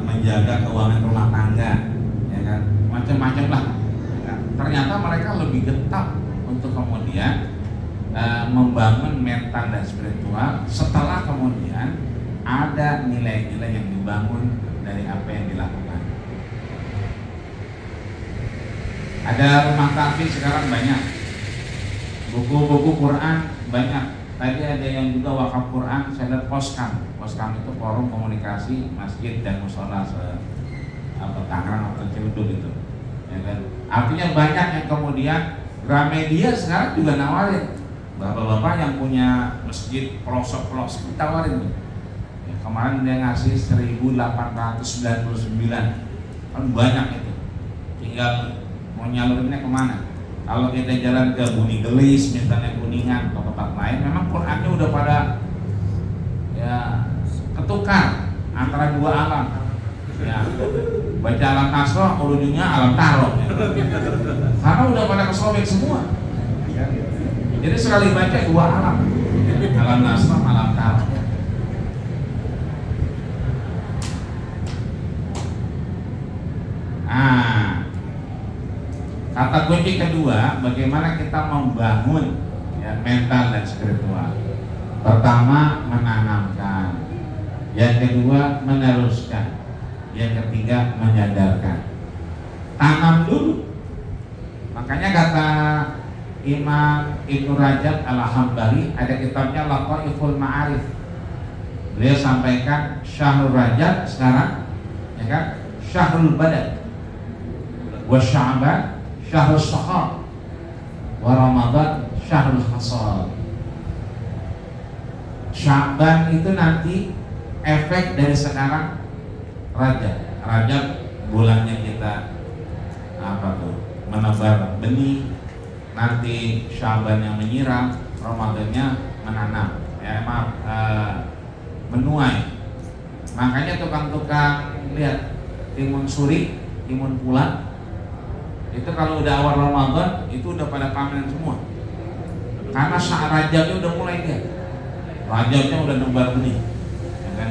menjaga keuangan rumah tangga, ya kan, macam-macam lah. Ya kan? Ternyata mereka lebih getah untuk kemudian membangun mental dan spiritual setelah kemudian ada nilai-nilai yang dibangun dari apa yang dilakukan. Ada rumah tahfiz sekarang banyak, buku-buku Quran banyak. Tadi ada yang juga wakaf Quran, saya lihat Poskam itu forum komunikasi masjid dan musola Tangerang atau Ciledug itu, ya kan? Artinya banyak yang kemudian Gramedia sekarang juga nawarin, bapak-bapak yang punya masjid pelosok-pelosok ditawarin. Ya, kemarin dia ngasih 1.899, kan banyak itu. Tinggal mau nyalurinnya kemana? Kalau kita jalan ke Bumi Gelis, misalnya Kuningan atau tempat lain, memang Qurannya udah pada ya ketukar antara dua alam. Ya, baca alam Nasroh, ujungnya alam Taroh. Ya. Karena udah pada kesobek semua. Jadi sekali baca dua alam, alam Nasroh, alam Taroh. Kata kunci kedua, bagaimana kita membangun ya, mental dan spiritual. Pertama, menanamkan. Yang kedua, meneruskan. Yang ketiga, menyadarkan. Tanam dulu. Makanya kata Imam Ibnu Rajab Al-Hambali, ada kitabnya Lataiful Ma'arif. Beliau sampaikan Syahrul Rajab sekarang, ya kan? Syahrul Badad wa Sya'ban Syahrul Sakhar wa Ramadan Syahrul Hasad. Sya'ban itu nanti efek dari sekarang Rajab bulannya kita apa tuh menebar benih, nanti Syaban yang menyiram, Ramadannya menanam, ya menuai. Makanya tukang-tukang lihat timun suri, timun pulat, itu kalau udah awal Ramadan itu udah pada panen semua. Karena saat Rajabnya udah mulai dia, Rajabnya udah nebar benih, ya kan?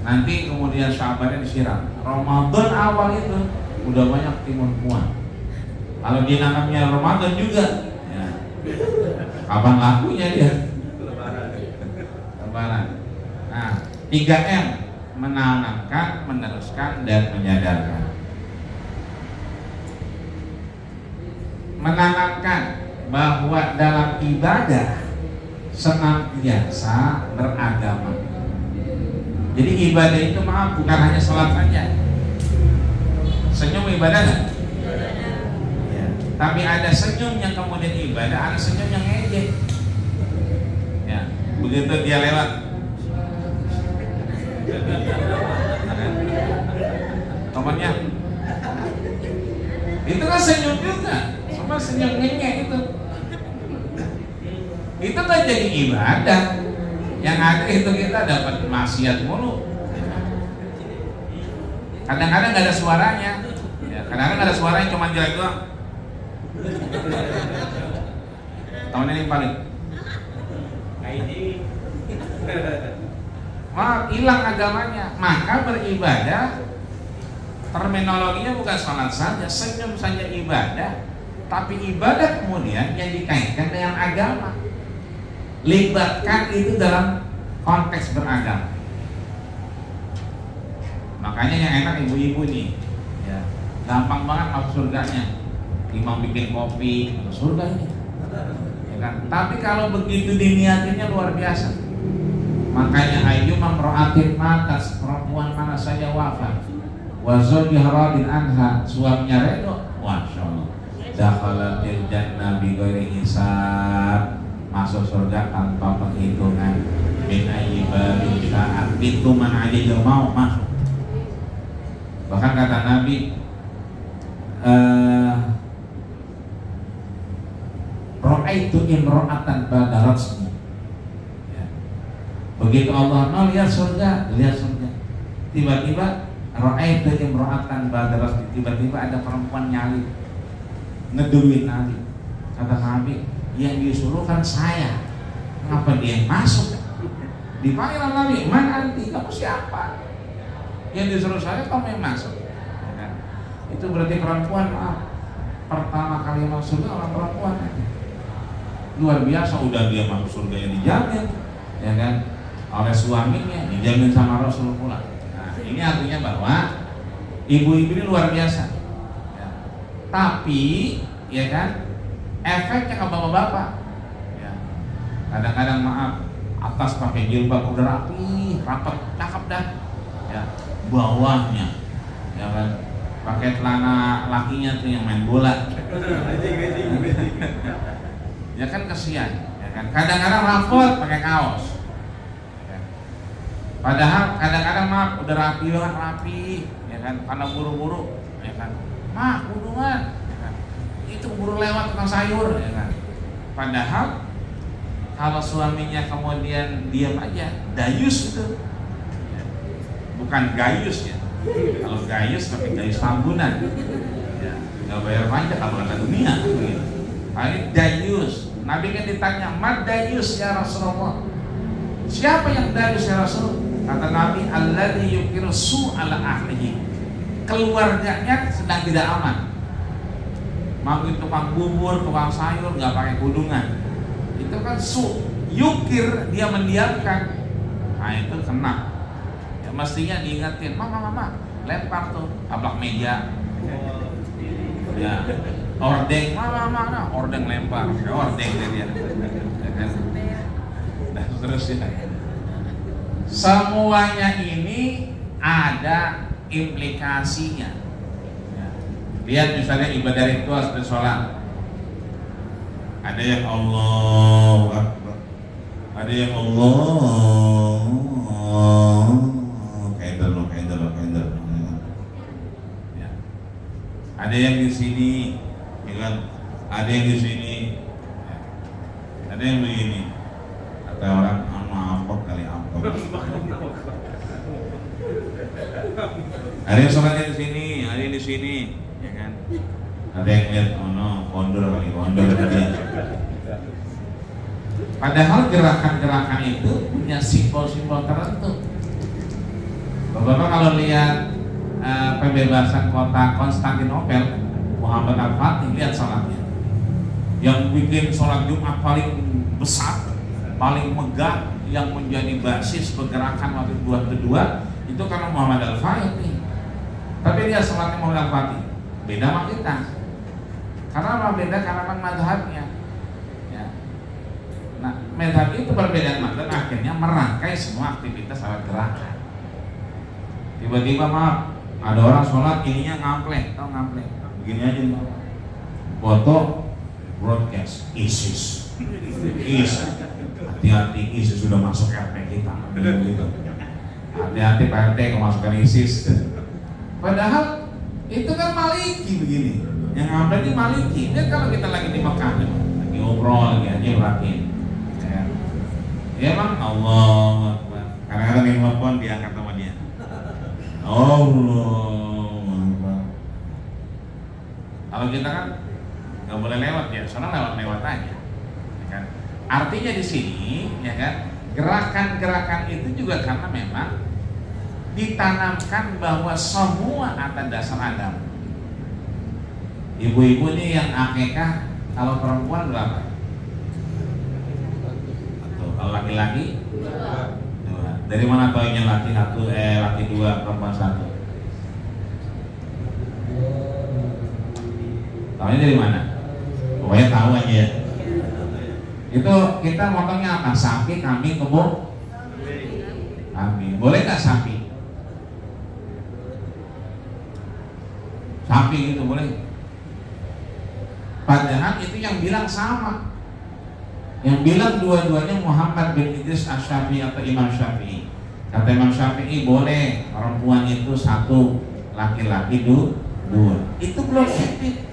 Nanti kemudian Syabannya disiram. Ramadan awal itu udah banyak timun puan. Kalau dia nanamnya Ramadan juga, ya, kapan lakunya dia? Lebaran. Nah, 3M: menanamkan, meneruskan, dan menyadarkan. Menanamkan bahwa dalam ibadah senantiasa beragama. Jadi ibadah itu bukan hanya sholat saja. Senyum ibadah nggak? Ya. Tapi ada senyum yang kemudian ibadah, ada senyum yang ngejek. Ya, begitu dia lewat, temannya, itu kan senyum juga, cuma senyum ngejek itu. Itu kan jadi ibadah. Yang ada itu kita dapat maksiat mulu. Kadang-kadang nggak ada suaranya, ya, kadang-kadang nggak ada suaranya, cuma jelek doang. Tahun ini paling, hilang agamanya. Maka beribadah terminologinya bukan sholat saja, senyum saja ibadah, tapi ibadah kemudian yang dikaitkan dengan agama. Libatkan itu dalam konteks beragama. Makanya yang enak ibu-ibu nih, ya, gampang banget masuk surganya. Imam bikin kopi, masuk surga ini, ya kan? Tapi kalau begitu diniatinya luar biasa. Makanya ayyuma imra'atin matas, perempuan mana saja wafat, wa zawjuha radin anha, suaminya redho, masyaallah, dakhalatil jannah bighairi hisab, masuk surga tanpa penghitungan. Min ayyi babin sya'at, pintu mana aja dia mau masuk. Bahkan kata Nabi, ra'aitu imra'atan ba'da rasmi. Ya. Begitu Allah mau lihat surga, lihat surga. Tiba-tiba ra'aitu imra'atan ba'da rasmi, tiba-tiba ada perempuan nyalip ngeduin Nabi. Kata Nabi, yang disuruh kan saya, ngapa dia yang masuk? Dipanggil Nabi, man anti, kamu siapa? Yang disuruh saya, kamu yang masuk, ya kan? Itu berarti perempuan, maaf, pertama kali masuk surga orang perempuan, ya. Luar biasa, udah dia masuk surga yang dijamin, ya kan, oleh suaminya, dijamin sama Rasulullah. Nah, ini artinya bahwa ibu-ibu ini luar biasa, ya. Tapi, ya kan, efeknya ke bapak-bapak, ya. Kadang-kadang maaf, atas pakai jilbab udah rapi, rapat, cakep dah, ya. Bawahnya, ya kan, pakai celana lakinya tuh yang main bola, ya kan, kesian, ya kan. Kadang-kadang rapot pakai kaos, ya. Padahal kadang-kadang maaf udah rapi banget, rapi, ya kan, karena buru-buru, ya kan, mah hubungan, ya kan, itu buru lewat tukang sayur, ya kan. Padahal kalau suaminya kemudian diam aja, dayus itu, ya. Bukan gayus, ya. Kalau gayus pakai gayus tambunan, ya, nggak bayar pajak kalau kata dunia, begitu. Ini dayus. Nabi kan ditanya, mad dayus ya Rasulullah, siapa yang dayus ya Rasul? Kata Nabi, alladzi yukiru su'ala ahlihi, keluarganya sedang tidak aman. Mau itu tukang bubur, tukang sayur, nggak pakai kudungan, itu kan yukir, dia mendiamkan. Nah itu kena, ya, mestinya diingatin, mama lempar tuh tablak meja, ya, ordeng, mama ordeng lempar, ya, ordeng dia, ya kan? Dan seterusnya. Semuanya ini ada implikasinya. Lihat misalnya ibadah ritual seperti sholat, ada yang Allahu Akbar, ada yang Allah, kayak ada yang di sini ada yang di sini, ada yang begini, kata orang maaf kali ampun. Ada yang sholatnya di sini, ada yang di sini, ya kan? Ada yang lihat, oh no, kondor kali kondor dia. Padahal gerakan-gerakan itu punya simbol-simbol tertentu. Bapak kalau lihat pembebasan kota Konstantinopel, Muhammad Al-Fatih, lihat sholatnya. Yang bikin sholat Jumat paling besar, paling megah, yang menjadi basis pergerakan waktu kedua itu karena Muhammad Al-Fatih. Tapi dia sholatnya Muhammad Al-Fatih beda sama kita. Karena apa beda? Karena kan mazhabnya. Ya. Nah, mazhab itu perbedaan mazhab akhirnya merangkai semua aktivitas alat gerakan. Tiba-tiba maaf, ada orang sholat ininya ngampleng, tau ngampleng? Begini aja nih, foto broadcast ISIS. Hati-hati ISIS sudah masuk RT kita. Gitu. Hati-hati Pak RT kemasukan ISIS. Padahal itu kan Maliki begini. Yang ngampleng ini Maliki. Dan kalau kita lagi di Mekah, lagi ngobrol lagi aja perhatiin. Ya emang Allah. Kadang-kadang yang telepon diangkat sama dia. Allah. Kalau kita kan nggak boleh lewat ya, soalnya lewat aja, ya kan? Artinya di sini, ya kan, gerakan-gerakan itu juga karena memang ditanamkan bahwa semua atas dasar Adam. Ibu-ibu ini yang akikah, kalau perempuan berapa? Atau kalau laki-laki? Dua. Dari mana taunya laki satu, laki dua, perempuan satu? Taunya dari mana? Pokoknya tahu aja ya. Itu kita motongnya apa? Sapi, kambing, kebo? Kambing. Boleh nggak sapi? Sapi gitu boleh. Padahal itu yang bilang sama. Yang bilang dua-duanya Muhammad bin Idris Asy-Syafi'i atau Imam Syafi'i. Kata Imam Syafi'i boleh perempuan itu satu, laki-laki dua. Itu belum efektif,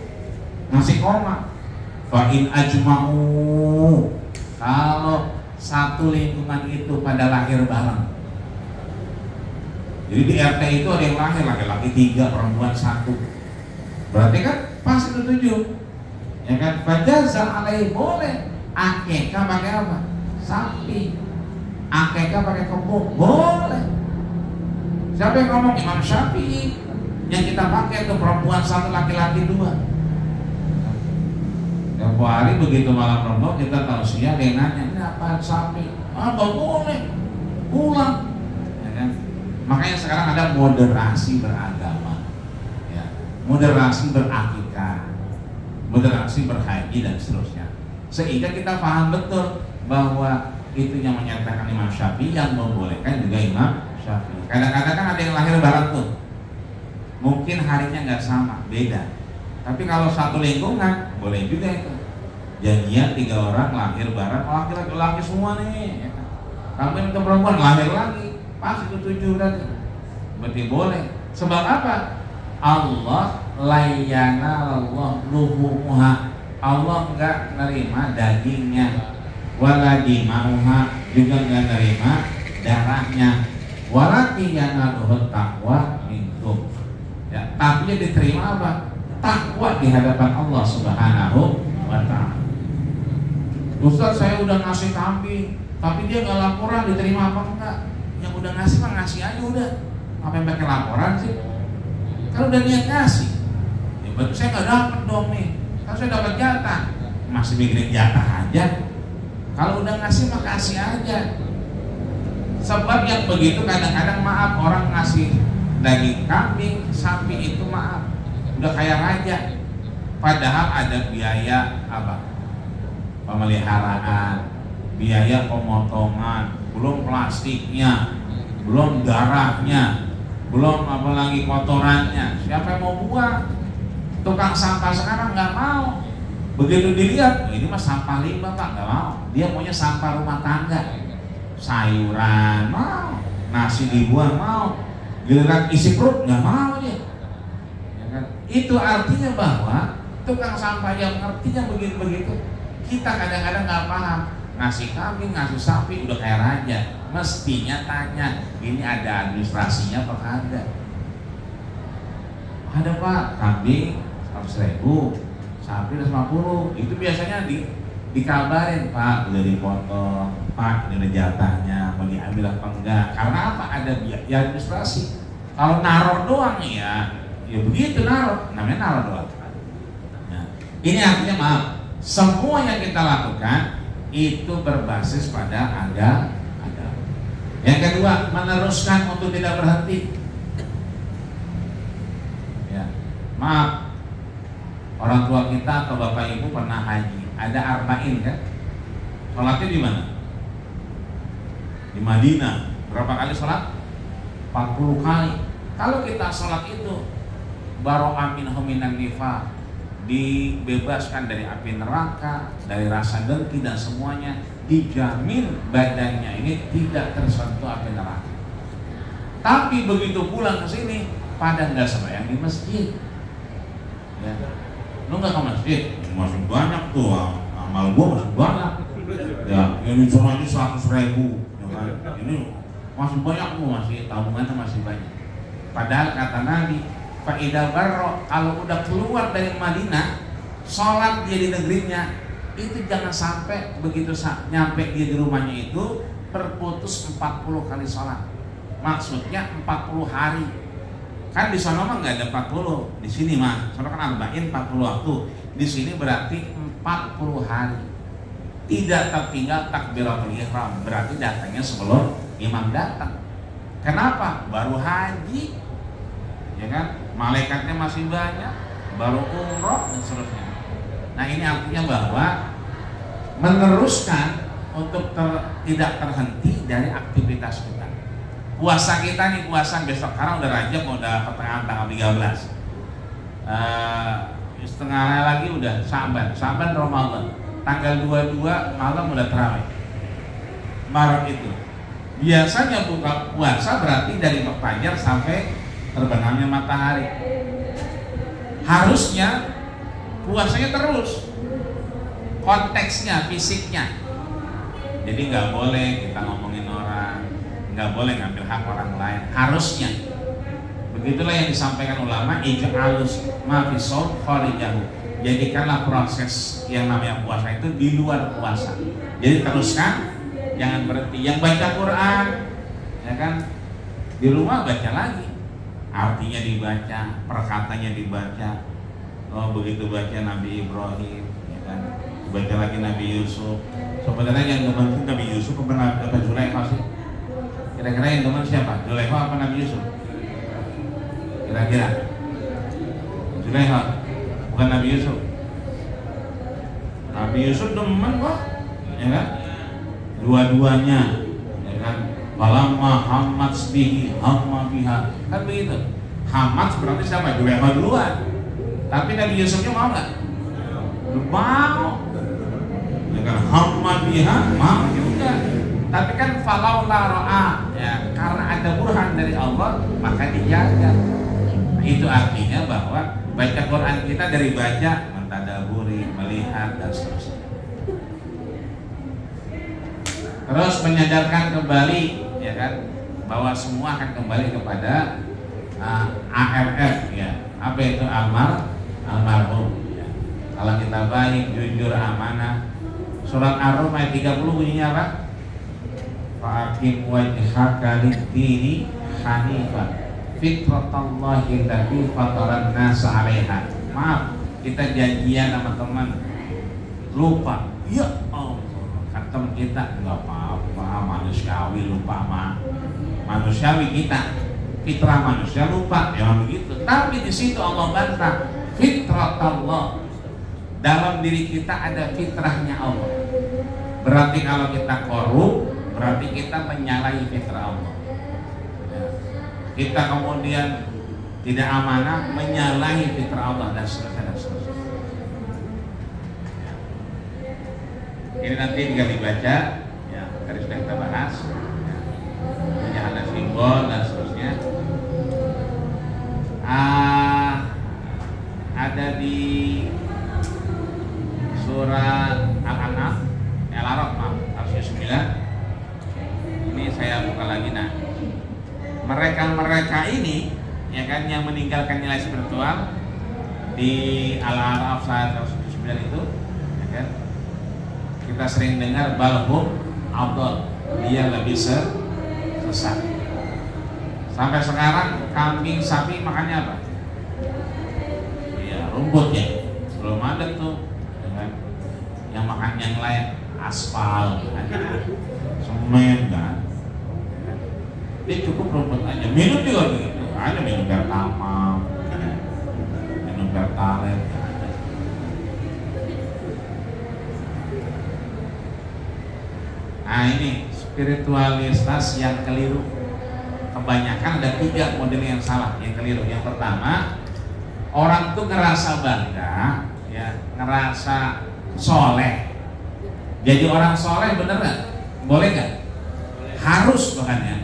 masih koma. Fa'in ajma'u, kalau satu lingkungan itu pada lahir bareng. Jadi di RT itu ada yang lahir laki-laki 3, perempuan 1. Berarti kan pas itu 7. Ya kan? Fajaza alaihi boleh. Akekah pakai apa? Sapi. Akekah pakai kebo? Boleh. Siapa yang ngomong? Imam Syafi'i. Yang kita pakai itu perempuan 1, laki-laki 2. Tiap hari begitu malam Ramadan kita tahu siang dia nanya, ini apa sapi? Ah, nggak boleh. Pulang. Ya kan? Makanya sekarang ada moderasi beragama. Ya. Moderasi berakikah. Moderasi berhaji dan seterusnya. Sehingga kita paham betul bahwa itu yang menyatakan Imam Syafi'i, yang membolehkan juga Imam Syafi'i. Kadang-kadang kan ada yang lahir bareng tuh, mungkin harinya nggak sama, beda. Tapi kalau satu lingkungan boleh juga itu. Janjian 3 orang lahir bareng, laki-laki semua nih. Kamu itu perempuan lahir lagi, pas itu 7 berarti boleh. Sebab apa? Allah layana Allah luhumuha. Allah enggak nerima dagingnya, wala dimauha, juga enggak nerima darahnya, walaki yanaluhut taqwa minkum. Ya, tapi yang diterima apa? Takwa di hadapan Allah Subhanahu wa ta'ala. Ustaz, saya udah ngasih kambing, tapi dia nggak laporan, diterima apa enggak? Yang udah ngasih mah ngasih aja udah. Apa yang pakai laporan sih? Kalau udah niat ngasih, ya berarti saya nggak dapat dong nih. Kalau saya dapat jatah, masih mikirin jatah aja. Kalau udah ngasih mah kasih aja. Sebab yang begitu kadang-kadang maaf orang ngasih daging kambing, sapi itu maaf udah kaya raja. Padahal ada biaya apa? Pemeliharaan, biaya pemotongan, belum plastiknya, belum darahnya, belum apalagi kotorannya. Siapa yang mau buang? Tukang sampah sekarang nggak mau. Begitu dilihat, oh, ini mah sampah limbah Pak, nggak mau. Dia maunya sampah rumah tangga, sayuran mau, nasi dibuang mau, giliran isi perut nggak mau dia. Ya kan? Itu artinya bahwa tukang sampah yang ngertinya begitu-begitu. Kita kadang-kadang nggak paham, ngasih kambing, ngasih sapi udah kayak raja. Mestinya tanya, ini ada administrasinya apa kagak? Ada Pak, kambing 100.000, sapi 150. Itu biasanya dikabarin, Pak udah dipotong, Pak ini udah jatahnya, mau diambil apa enggak? Karena apa? Ada biaya administrasi. Kalau naror doang ya begitu naror, namanya naror doang. Nah, ini artinya maaf, semua yang kita lakukan itu berbasis pada agama. Yang kedua, meneruskan untuk tidak berhenti. Ya, maaf, orang tua kita atau bapak ibu pernah haji, ada arba'in kan? Sholatnya di mana? Di Madinah. Berapa kali sholat? 40 kali. Kalau kita sholat itu baro'ah minhum minan nifaq, dibebaskan dari api neraka, dari rasa dengki dan semuanya, dijamin badannya ini tidak tersentuh api neraka. Tapi begitu pulang ke sini pada nggak sembahyang di masjid. Ya. Lu nggak ke masjid, masih banyak tuh amal gua masih banyak. Ya, ini cuma ini 100.000, ya kan? Ini masih banyak tuh, masih tabungannya masih banyak. Padahal kata Nabi, Faidah Barro, kalau udah keluar dari Madinah, sholat dia di negerinya, itu jangan sampai begitu nyampe dia di rumahnya itu terputus 40 kali sholat. Maksudnya 40 hari. Kan di sana mah nggak ada 40, di sini mah, soalnya kan arba'in 40 waktu. Di sini berarti 40 hari. Tidak tertinggal takbiratul ihram, berarti datangnya sebelum imam datang. Kenapa? Baru haji, ya kan? Malaikatnya masih banyak, baru umroh dan seterusnya. Nah ini artinya bahwa meneruskan untuk tidak terhenti dari aktivitas kita. Puasa kita nih, puasa besok, karena udah Rajab, udah pertengahan tanggal 13. Setengah lagi udah Saban Ramadan. Tanggal 22 malam udah tarawih. Maret itu. Biasanya buka puasa berarti dari fajar sampai terbenamnya matahari. Harusnya puasanya terus, konteksnya, fisiknya. Jadi nggak boleh kita ngomongin orang, nggak boleh ngambil hak orang lain. Harusnya begitulah yang disampaikan ulama, ij'alus ma fi shaum kharijahu. Jadikanlah proses yang namanya puasa itu di luar puasa. Jadi teruskan, jangan berhenti. Yang baca Quran, ya kan, di rumah baca lagi. Artinya dibaca, perkataannya dibaca. Oh begitu baca Nabi Ibrahim, ya kan? Baca lagi Nabi Yusuf. Sebenarnya yang demen Nabi Yusuf apa Zulaikha sih? Kira-kira yang demen siapa? Zulaikha apa Nabi Yusuf? Kira-kira Zulaikha, bukan Nabi Yusuf. Nabi Yusuf demen kok, ya kan? Dua-duanya, ya kan? Falamma hammat bihi hamma biha, kan begitu. Hammat berarti siapa? Zulaikha duluan. Tapi Nabi Yusufnya mau nggak? Mau. Ya kan? Hamma biha, mau juga. Tapi kan falau la ra'a, ya, karena ada burhan dari Allah maka dijaga. Itu artinya bahwa baca Quran kita dari baca, mentadaburi, melihat dan seterusnya. Terus menyadarkan kembali, ya kan, bahwa semua akan kembali kepada AMF, ya. Apa itu amal almarhum? Ya. Kalau kita baik, jujur, amanah. Surat Ar-Rum ayat 30 bunyinya apa? Fa'akim wajhaka lid-dini hanifan fitratallahi allati fataran nasa 'alaiha. Maaf, kita janjian sama teman lupa. Ya Allah, kata teman kita enggak apa-apa, manusiawi lupa mah. Manusiawi kita, fitrah manusia lupa, memang begitu. Tapi di situ Allah bantah, fitratallah. Dalam diri kita ada fitrahnya Allah. Berarti kalau kita korup, berarti kita menyalahi fitrah Allah. Kita kemudian tidak amanah, menyalahi fitrah Allah dan seterusnya. Ini nanti tinggal dibaca, ya, tadi sudah kita bahas. Ini ada simbol dan seterusnya. Ada di Al-An'am, Al-Araf, maaf, 109. Ini saya buka lagi. Nah, mereka ini ya kan yang meninggalkan nilai spiritual di Al-Araf 109 itu, ya kan? Kita sering dengar balhum afdal, dia lebih sesat. Sampai sekarang kambing sapi makannya apa? Ya rumputnya. Belum ada tuh, ya kan? Yang makan yang lain aspal, semen kan? Dia cukup rumput aja. Minum juga begitu. Ada minum Pertamax, minum Pertalite. Nah ini spiritualitas yang keliru. Kebanyakan ada 3 model yang salah, yang keliru. Yang pertama, orang tuh ngerasa bangga, ya, ngerasa soleh. Jadi orang soleh bener nggak? Boleh nggak? Harus bahkan ya.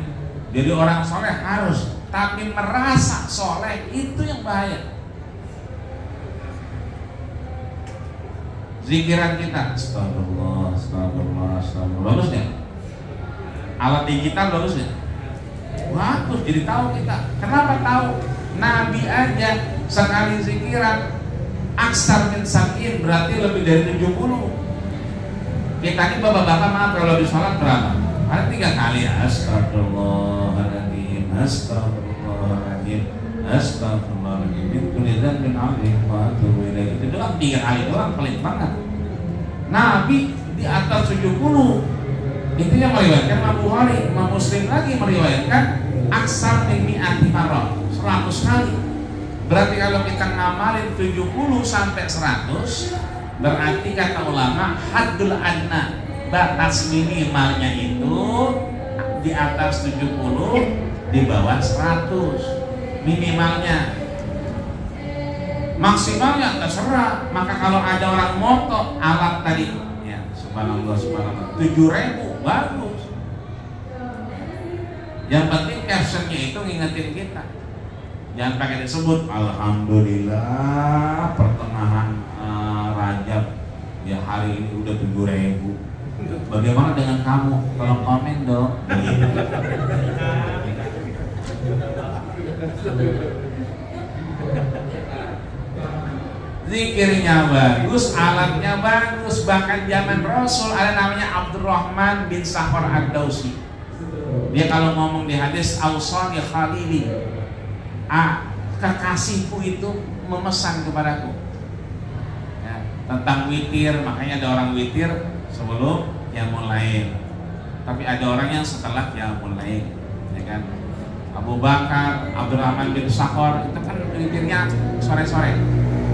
Jadi orang soleh harus, tapi merasa soleh itu yang bahaya. Zikiran kita, astagfirullah, astagfirullah, astagfirullah, bagus ya? Alat digital bagus ya? Bagus, jadi tahu kita. Kenapa tahu? Nabi aja sekali zikiran aksar min sakin, berarti lebih dari 70. Kita ini bapak-bapak maaf kalau di sholat berapa? Ada 3 kali, astagfirullahaladzim, astagfirullahaladzim, astagfirullahaladzim, tulisan bin alih wa atubu ilaih. Itu doang 3 kali doang, pelit banget. Nabi di atas 70. Itu yang meriwayatkan Imam Bukhari, Imam Muslim lagi meriwayatkan aksar min mi'ati marrah, 100 kali. Berarti kalau kita ngamalin 70 sampai 100, berarti kata ulama haddul adna, batas minimalnya itu di atas 70, di bawah 100 minimalnya. Maksimalnya terserah. Maka kalau ada orang moto alat tadi, ya subhanallah subhanallah 7.000 bagus. Yang penting captionnya itu ngingetin kita. Jangan pakai disebut alhamdulillah pertengahan Rajab ya hari ini udah 7.000. Bagaimana dengan kamu? Tolong komen dong. Zikirnya bagus, alatnya bagus. Bahkan zaman Rasul ada namanya Abdurrahman bin Sakhar Ad-Dausi. Dia kalau ngomong di hadis Ausani Khalili, kekasihku itu memesan kepadaku ya, tentang witir. Makanya ada orang witir sebelum qiyamul lail, tapi ada orang yang setelah qiyamul lail, ya kan? Abu Bakar, Abdurrahman bin Sakhar itu kan witirnya sore-sore,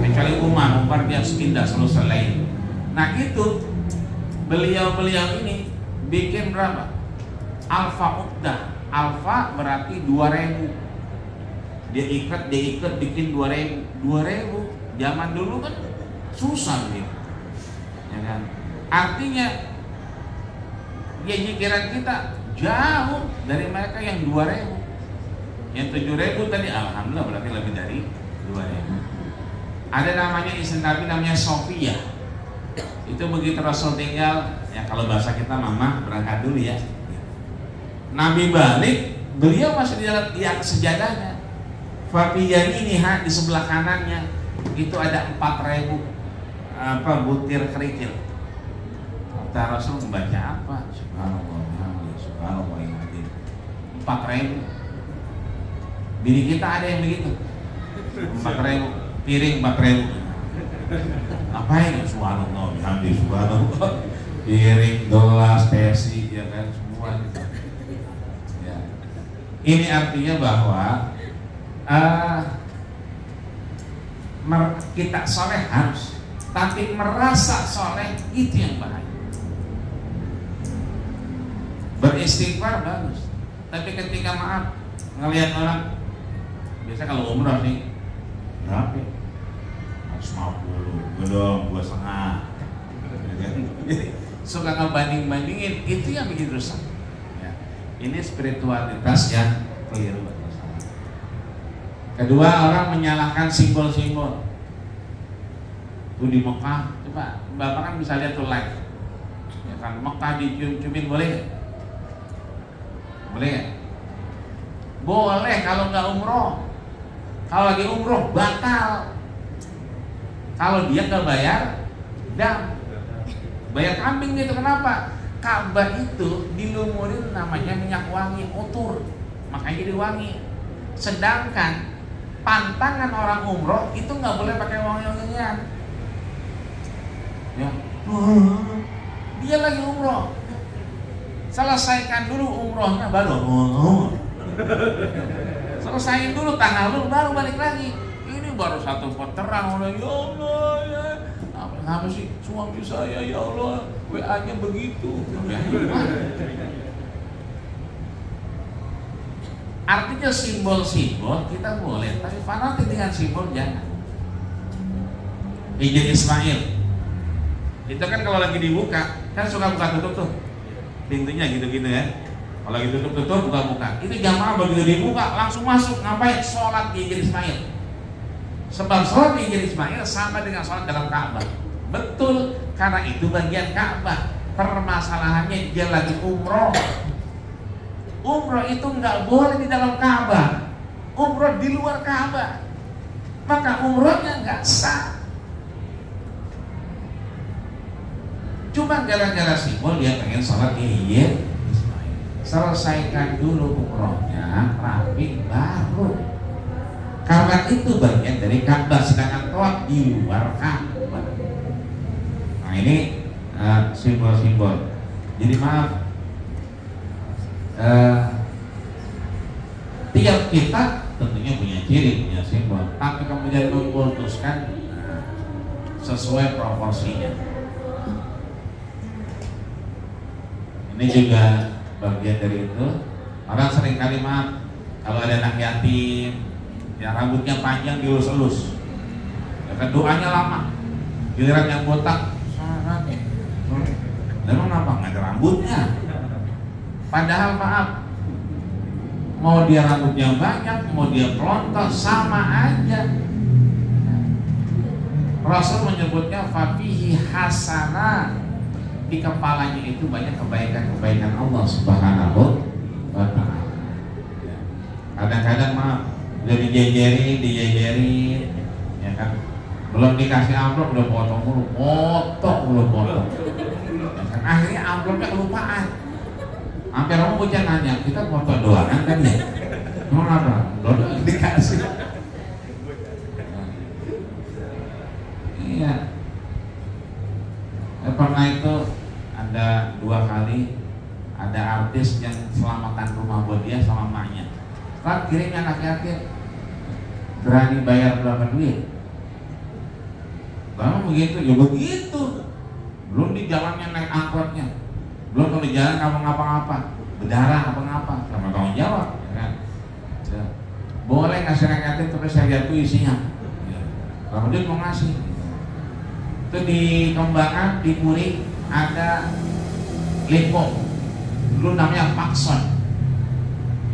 kecuali Umar dia harus pindah selesai lain. Nah itu beliau ini bikin berapa? Alfa Uqdah. Alfa berarti 2.000. Dia ikat bikin 2.000. Zaman dulu kan susah gitu, ya kan? Artinya ya zikiran kita jauh dari mereka yang 2.000. Yang 7.000 tadi alhamdulillah berarti lebih dari 2.000. Ada namanya istri Nabi namanya Sofia. Itu begitu Rasul tinggal, ya kalau bahasa kita mama berangkat dulu ya. Nabi balik, beliau masih di atas sejadahnya. Fabiyani ini di sebelah kanannya itu ada 4.000 butir kerikil. Kata Rasul membaca apa? Subhanallah, subhanallah yang hadir. 4.000. Bini kita ada yang begitu. 4.000 piring 4.000. Ngapain? Subhanallah, bihamdi subhanallah. Piring, gelas, tesi, ya kan semua gitu. Ya. Ini artinya bahwa kita soleh harus, tapi merasa soleh itu yang bahaya. Beristighfar bagus, tapi ketika maaf ngelihat orang, biasa kalau umrah nih berapa? 150, gedong 2,5. Suka ngebanding-bandingin, itu yang bikin rusak. Ya. Ini spiritualitas yang keliru. Kedua, orang menyalahkan simbol-simbol. Tuh di Mekah, coba Bapak kan bisa lihat tuh live. Ya kan, Mekah dicium-ciumin boleh nggak? Boleh nggak? Boleh kalau nggak umroh. Kalau lagi umroh batal. Kalau dia nggak bayar dam, bayar kambing gitu. Kenapa? Ka'bah itu dilumurin namanya minyak wangi utur, makanya jadi wangi. Sedangkan pantangan orang umroh itu nggak boleh pakai wangi-wangian. Ya, dia lagi umroh, selesaikan dulu umrohnya baru selesaiin dulu tahalul baru balik lagi. Ini baru satu terang udah, ya Allah ya. Apa sih suami saya, ya Allah WA-nya begitu. Artinya simbol-simbol kita boleh, tapi fanatik dengan simbol jangan. Izin Ismail itu kan kalau lagi dibuka kan suka buka tutup tuh pintunya gitu-gitu ya. Kalau lagi tutup buka-buka, itu jamaah begitu dibuka langsung masuk. Ngapain? Sholat di Izin Ismail. Sebab sholat di Izin Ismail sama dengan sholat dalam Ka'bah. Betul, karena itu bagian Ka'bah. Permasalahannya dia lagi umroh. Umroh itu nggak boleh di dalam Ka'bah. Umroh di luar Ka'bah, maka umrohnya nggak sah. Cuma gara-gara simbol dia pengen sholat di Izin Ismail. Selesaikan dulu umrohnya, rapi baru. Karena itu bagian dari Ka'bah, sedangkan tawaf di luar Ka'bah. Nah ini simbol-simbol. Jadi maaf, tiap kita tentunya punya ciri, punya simbol, tapi kemudian memutuskan sesuai proporsinya. Ini juga bagian dari itu. Orang sering kali maaf, kalau ada anak yatim yang rambutnya panjang dielus-elus, ya kan doanya lama, giliran yang botak memang apa nggak ada rambutnya. Padahal maaf, mau dia rambutnya banyak, mau dia pelontos, sama aja. Rasul menyebutnya fafihi hasanah, di kepalanya itu banyak kebaikan-kebaikan Allah Subhanahu wa ta'ala. Kadang-kadang maaf, udah dijejerin, ya kan, belum dikasih amplop udah potong mulu, potong. Ya kan? Akhirnya amplopnya kelupaan. Hampir kamu bocah nanya, kita foto doang kan ya? Mau apa? Belum dikasih. Iya. Pernah itu ada 2 kali ada artis yang selamatan rumah buat dia sama emaknya. Setelah kirim anak yatim, berani bayar berapa duit? Kamu begitu, ya begitu. Belum di jalannya naik angkotnya, belum kalau di jalan ngapa-ngapa, berdarah apa-ngapa, sama tanggung jawab, ya kan? Boleh ngasih anak yatim, tapi saya lihat tuh isinya. Kemudian mau ngasih. Itu di Kembangan, di Puri ada Lipo, dulu namanya Pakson.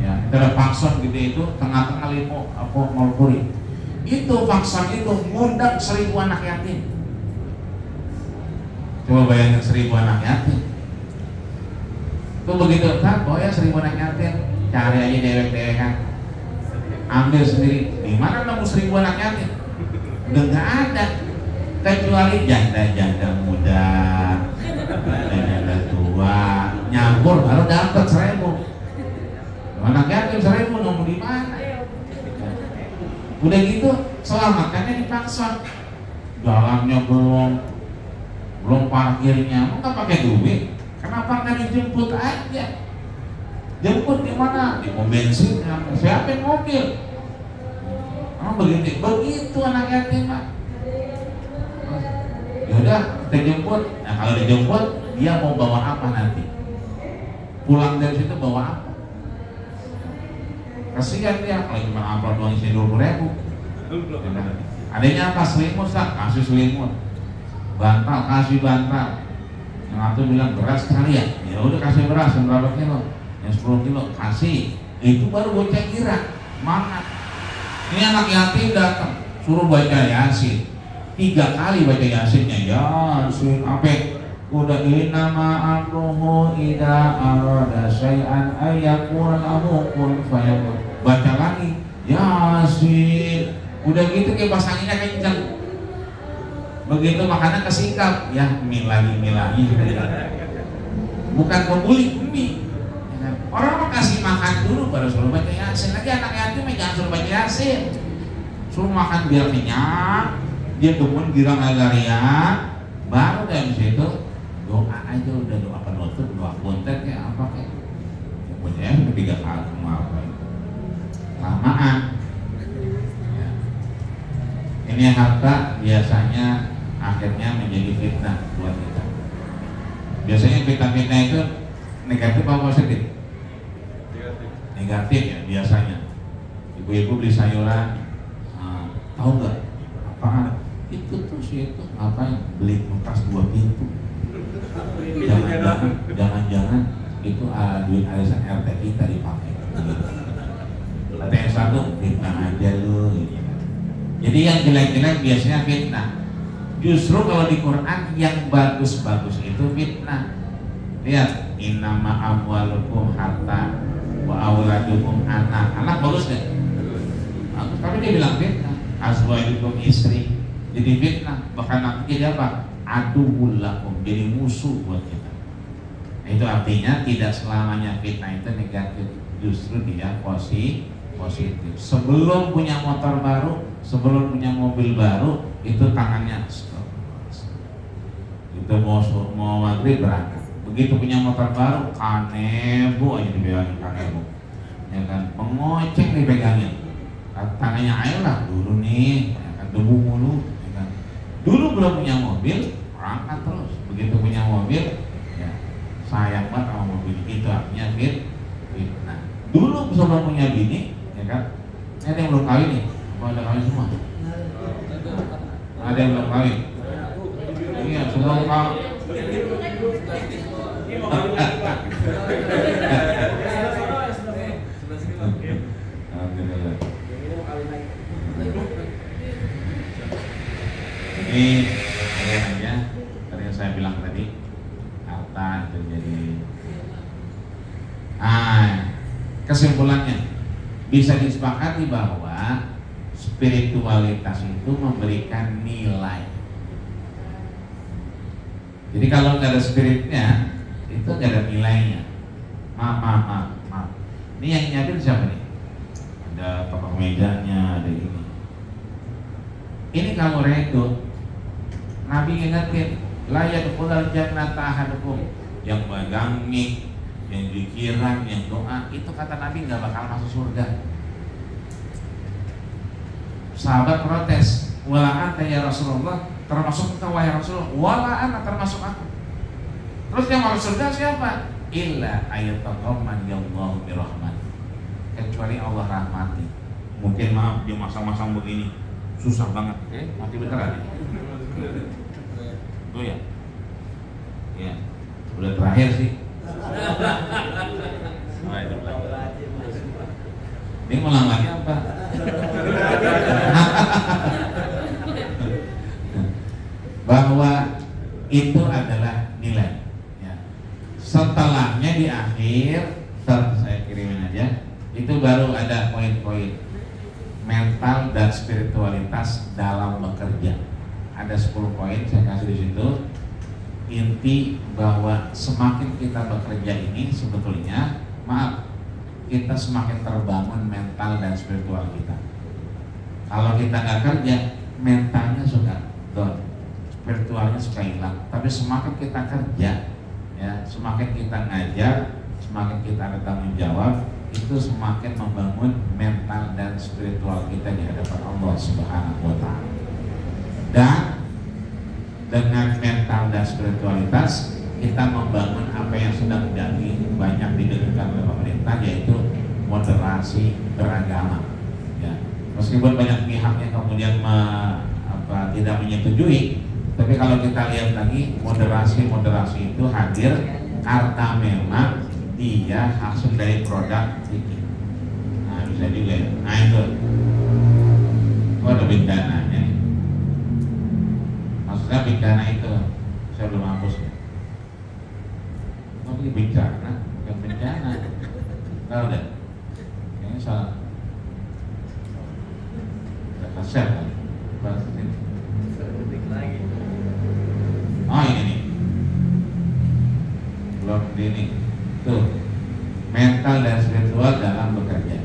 Ya, itu ada Pakson gitu itu, tengah-tengah Lipo, mau Puri. Itu Pakson itu ngundang 1000 anak yatim. Coba bayangin 1000 anak yatim. Itu begitu kan, oh ya 1000 anak yatim, cari aja dewek-dewek kan, ambil sendiri. Di mana nemu 1000 anak yatim? Udah nggak ada. Kecuali janda-janda muda, janda tua, nyampur baru dapat 1000. Anak yatim 1000 nemu di mana? Udah gitu selamatkannya dipaksa. Jalannya belum parkirnya, nggak pakai duit. Kenapa nggak dijemput aja? Jemput di mana? Di pom bensin. Siapin mobil. Begitu anak yatim Pak. Yaudah kita jemput. Nah kalau dijemput dia mau bawa apa nanti? Pulang dari situ bawa apa? Kasihan dia kalau cuma amplop doang isi 20.000. Adanya apa? Selimut tak? Kasih selimut. Bantal, kasih bantal. Yang satu bilang beras sekali ya? Ya udah kasih beras yang berapa kilo? Yang 10 kilo kasih. Itu baru bocah kira semangat. Ini anak yatim datang suruh baca Yasin. 3 kali baca Yasinnya. Yasin apa? Udah nama amruhu ida arada syai'an ayyakul lahu kun fayakun. Baca lagi Yasin. Udah gitu kayak pasanginnya kenceng. Begitu makanan kesikap, ya mie lagi. Bukan membuli mie. Orang mau kasih makan dulu baru suruh baca Yasin. Lagi anak yatim jangan suruh baca Yasin. Suruh makan biar kenyang, dia demen girang agarian, baru dari situ doa aja, udah doa penutup, doa konten kayak apa kayak. Pokoknya 3 kali apa lamaan. Ya. Ini harta biasanya akhirnya menjadi fitnah buat kita. Biasanya fitnah itu negatif apa positif? Negatif ya biasanya. Ibu-ibu beli sayuran, tahu nggak apaan? Itu tuh si itu ngapain? Beli kulkas 2 pintu. Jangan-jangan itu duit arisan RT kita dipakai. Kata yang satu, fitnah aja lu. Jadi yang jelek-jelek biasanya fitnah. Justru kalau di Quran yang bagus-bagus itu fitnah. Lihat, innama amwalukum harta wa auladukum anak. Anak bagus deh. Tapi dia bilang fitnah. Azwajukum istri. Jadi fitnah. Bahkan nanti jadi apa? Aduhul lakum. Jadi musuh buat kita. Nah, itu artinya tidak selamanya fitnah itu negatif. Justru dia positif. Sebelum punya motor baru, sebelum punya mobil baru, itu tangannya stop. Itu mau maghrib berangkat. Begitu punya motor baru, kanebu aja dipegangin kanebu. Ya kan, pengoceng dipegangin. Tangannya ayo lah dulu nih, ya kan, debu mulu. Ya kan. Dulu belum punya mobil, berangkat terus. Begitu punya mobil, ya sayang banget sama mobil. Itu artinya fitnah. Dulu sebelum punya bini, ya kan, ada yang belum kawin nih. Apa ada kawin semua? Ada yang belum kawin? Iya, sebelum kawin. Ini aja tadi yang saya bilang tadi, harta itu jadi. Kesimpulannya bisa disepakati bahwa spiritualitas itu memberikan nilai. Jadi kalau nggak ada spiritnya, itu nggak ada nilainya. Maaf. Ini yang nyiapin siapa nih? Ada topeng mejanya, ada ini. Ini kamu redo. Nabi ingetin, la yadkhulul jannata ahadukum, yang megang mie, yang pikiran, yang doa, itu kata Nabi nggak bakal masuk surga. Sahabat protes, wala anta ya Rasulullah, termasuk engkau wahai Rasulullah, wala ana termasuk aku. Terus yang masuk surga siapa? Illa ayataqamman yallahu birahmat, kecuali Allah rahmati. Mungkin maaf dia masang-masang begini susah banget, mati beneran. Oh ya, ya, udah terakhir sih. Ini ngulang lagi apa? Bahwa itu adalah nilai. Ya. Setelahnya di akhir, saya kirimin aja. Itu baru ada poin-poin mental dan spiritualitas dalam bekerja. Ada 10 poin saya kasih di situ. Inti bahwa semakin kita bekerja ini sebetulnya, kita semakin terbangun mental dan spiritual kita. Kalau kita nggak kerja, mentalnya suka down, spiritualnya suka hilang. Tapi semakin kita kerja, ya, semakin kita ngajar, semakin kita ada tanggung jawab, itu semakin membangun mental dan spiritual kita di hadapan Allah Subhanahu wa Ta'ala. Dan dengan mental dan spiritualitas kita membangun apa yang sedang banyak didengungkan oleh pemerintah, yaitu moderasi beragama. Ya. Meskipun banyak pihak yang kemudian tidak menyetujui, tapi kalau kita lihat lagi moderasi itu hadir karena memang dia hasil dari produk ini. Nah bisa juga ya. Nah itu ada bedananya. Karena bencana itu saya belum hapus ya. Tapi bencana, bukan bencana. Tahu deh. Kayaknya salah. Udah kasar kan? Bahas ini. Oh ini nih. Belum ini. Tuh. Mental dan spiritual dalam bekerja.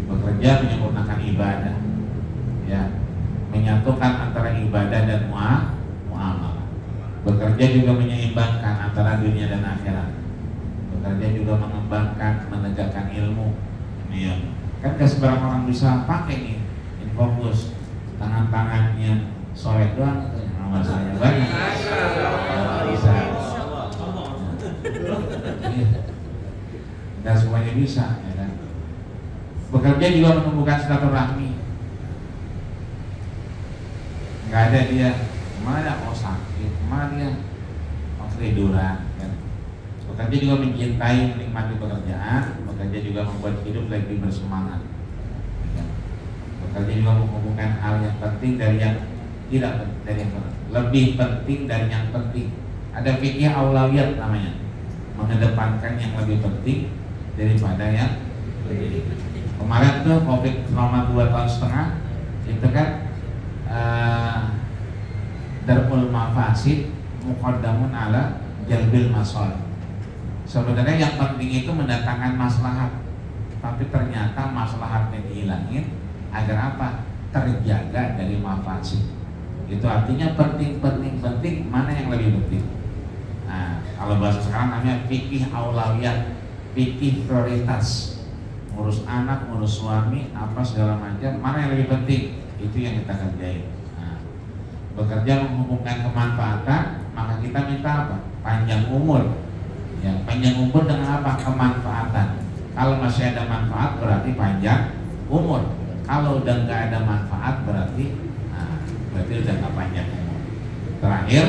Bekerja menyempurnakan ibadah. Ya. Menyatukan antara ibadah dan muamalah. Bekerja juga menyeimbangkan antara dunia dan akhirat. Bekerja juga mengembangkan, menegakkan ilmu. Iya. Kan gak sembarang orang bisa pakai nih Infocus. Tangan-tangannya soleh doang itu yang masalahnya banyak. Bisa. Dan semuanya bisa, ya kan? Bekerja juga menumbuhkan silaturahmi. Nggak ada dia, kemana mau sakit, kemana dia mau ketiduran. Kan? Bekerja juga mencintai, menikmati pekerjaan. Bekerja juga membuat hidup lebih bersemangat. Ya. Bekerja juga menghubungkan hal yang penting dari yang tidak penting, dari yang lebih penting dari yang penting. Ada fikih aulawiyat namanya, mengedepankan yang lebih penting daripada yang kemarin tuh COVID selama 2,5 tahun itu kan darul mafasid muqaddamun ala jalbil masalih. Sebenarnya yang penting itu mendatangkan maslahat, tapi ternyata maslahatnya dihilangin agar apa? Terjaga dari mafasid. Itu artinya penting, mana yang lebih penting? Nah, kalau bahasa sekarang namanya fikih aulawiyat, fikih prioritas. Ngurus anak, ngurus suami, apa segala macam, mana yang lebih penting? Itu yang kita kerjain. Nah, bekerja menghubungkan kemanfaatan, maka kita minta apa? Panjang umur. Ya, panjang umur dengan apa? Kemanfaatan. Kalau masih ada manfaat berarti panjang umur. Kalau udah nggak ada manfaat berarti udah nggak panjang umur. Terakhir,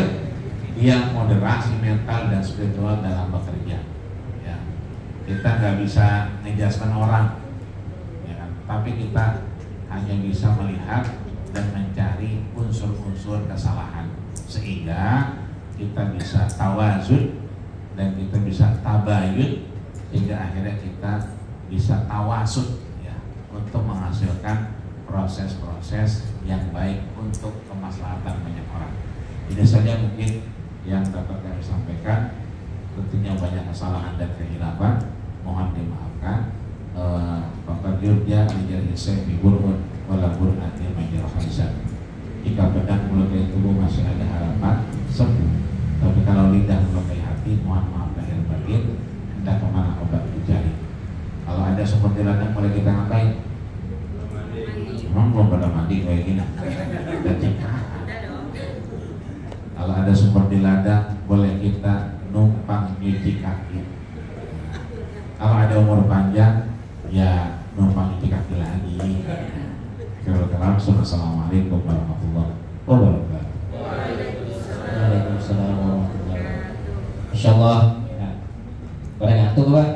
dia moderasi mental dan spiritual dalam bekerja. Ya, kita nggak bisa ngejaskan orang, ya kan? Tapi kita hanya bisa melihat dan mencari unsur-unsur kesalahan sehingga kita bisa tawazun dan kita bisa tabayun sehingga akhirnya kita bisa tawasud ya, untuk menghasilkan proses-proses yang baik untuk kemaslahatan banyak orang. Ini saja mungkin yang dapat kami sampaikan. Tentunya banyak kesalahan dan kehilafan, mohon dimaafkan. Bapak Yurja Ajar Hisai Fiburun Walabur Adir Major Khamsat. Jika pedang melukai tubuh masih ada harapan sembuh, tapi kalau lidah melukai hati, mohon maaf lahir batin. Hendak kemana obat dicari. Kalau ada seperti ladang boleh kita ngapain? Memang belum pada mandi kayak gini. Kalau ada sumber di ladang boleh kita numpang nyuci kaki. Kalau ada umur panjang ya numpang nyuci kaki lagi. Assalamualaikum warahmatullahi wabarakatuh. Waalaikumsalam warahmatullahi wabarakatuh. Masya Allah. Pada ngantuk Pak?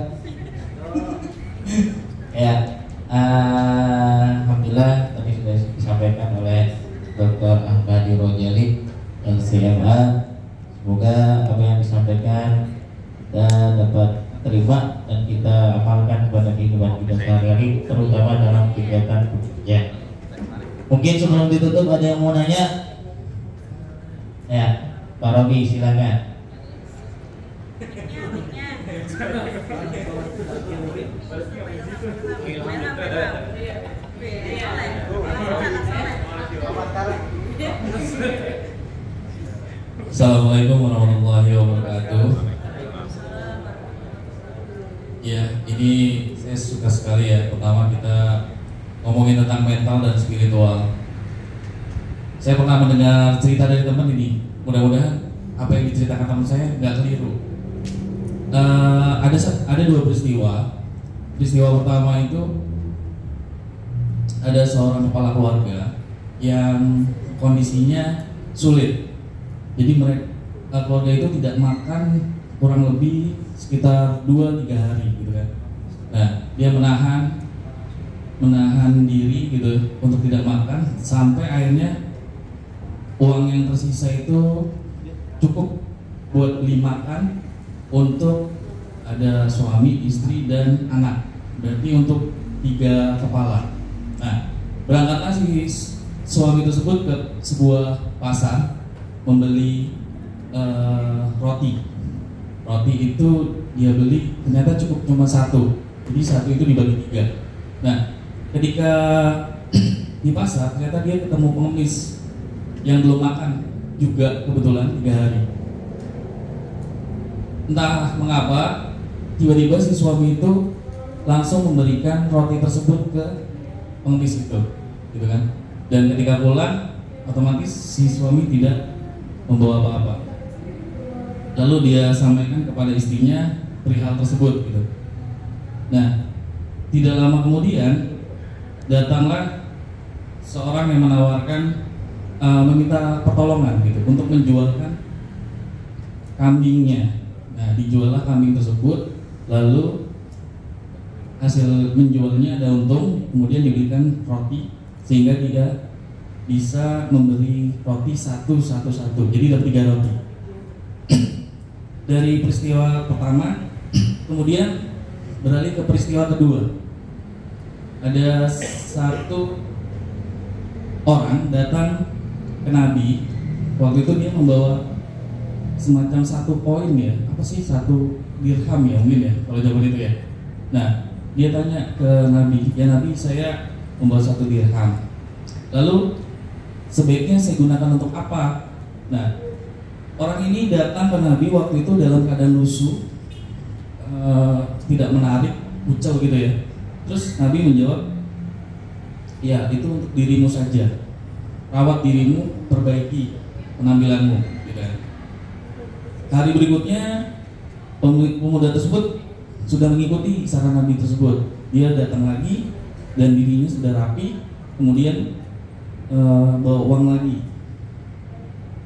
Ya. Alhamdulillah tadi sudah disampaikan oleh Dr. Ahmadi Rojali LCMA. Semoga apa yang disampaikan kita dapat terima dan kita amalkan pada kehidupan kita sehari-hari, terutama dalam kegiatan bekerja. Mungkin sebelum ditutup ada yang mau nanya? Ya, Pak Robi silakan. Assalamualaikum warahmatullahi wabarakatuh. Ya, ini saya suka sekali ya. Pertama kita ngomongin tentang mental dan spiritual. Saya pernah mendengar cerita dari teman ini. Mudah-mudahan apa yang diceritakan teman saya nggak keliru. Ada dua peristiwa. Peristiwa pertama itu ada seorang kepala keluarga yang kondisinya sulit. Jadi mereka keluarga itu tidak makan kurang lebih sekitar 2-3 hari gitu kan. Nah, dia menahan diri gitu untuk tidak makan sampai akhirnya uang yang tersisa itu cukup buat beli makan untuk ada suami, istri, dan anak. Berarti untuk 3 kepala. Nah, berangkatlah si suami tersebut ke sebuah pasar membeli roti. Roti itu dia beli ternyata cukup cuma 1. Jadi 1 itu dibagi 3. Nah, ketika di pasar ternyata dia ketemu pengemis yang belum makan juga kebetulan 3 hari. Entah mengapa tiba-tiba si suami itu langsung memberikan roti tersebut ke pengemis itu, gitu kan? Dan ketika pulang otomatis si suami tidak membawa apa-apa. Lalu dia sampaikan kepada istrinya perihal tersebut, gitu. Nah, tidak lama kemudian datanglah seorang yang menawarkan meminta pertolongan gitu untuk menjualkan kambingnya. Nah, dijuallah kambing tersebut, lalu hasil menjualnya ada untung, kemudian diberikan roti sehingga dia bisa membeli roti satu. Jadi dapat 3 roti. Dari peristiwa pertama, kemudian beralih ke peristiwa kedua. Ada satu orang datang ke Nabi. Waktu itu dia membawa semacam 1 koin ya, apa sih, 1 dirham ya mungkin ya kalau zaman itu ya. Nah, dia tanya ke Nabi, ya Nabi, saya membawa 1 dirham. Lalu sebaiknya saya gunakan untuk apa? Nah, orang ini datang ke Nabi waktu itu dalam keadaan lusuh, tidak menarik, kucel gitu ya. Terus Nabi menjawab, ya itu untuk dirimu saja, rawat dirimu, perbaiki penampilanmu, gitu ya. Hari berikutnya pemuda tersebut sudah mengikuti saran Nabi tersebut. Dia datang lagi dan dirinya sudah rapi, kemudian bawa uang lagi.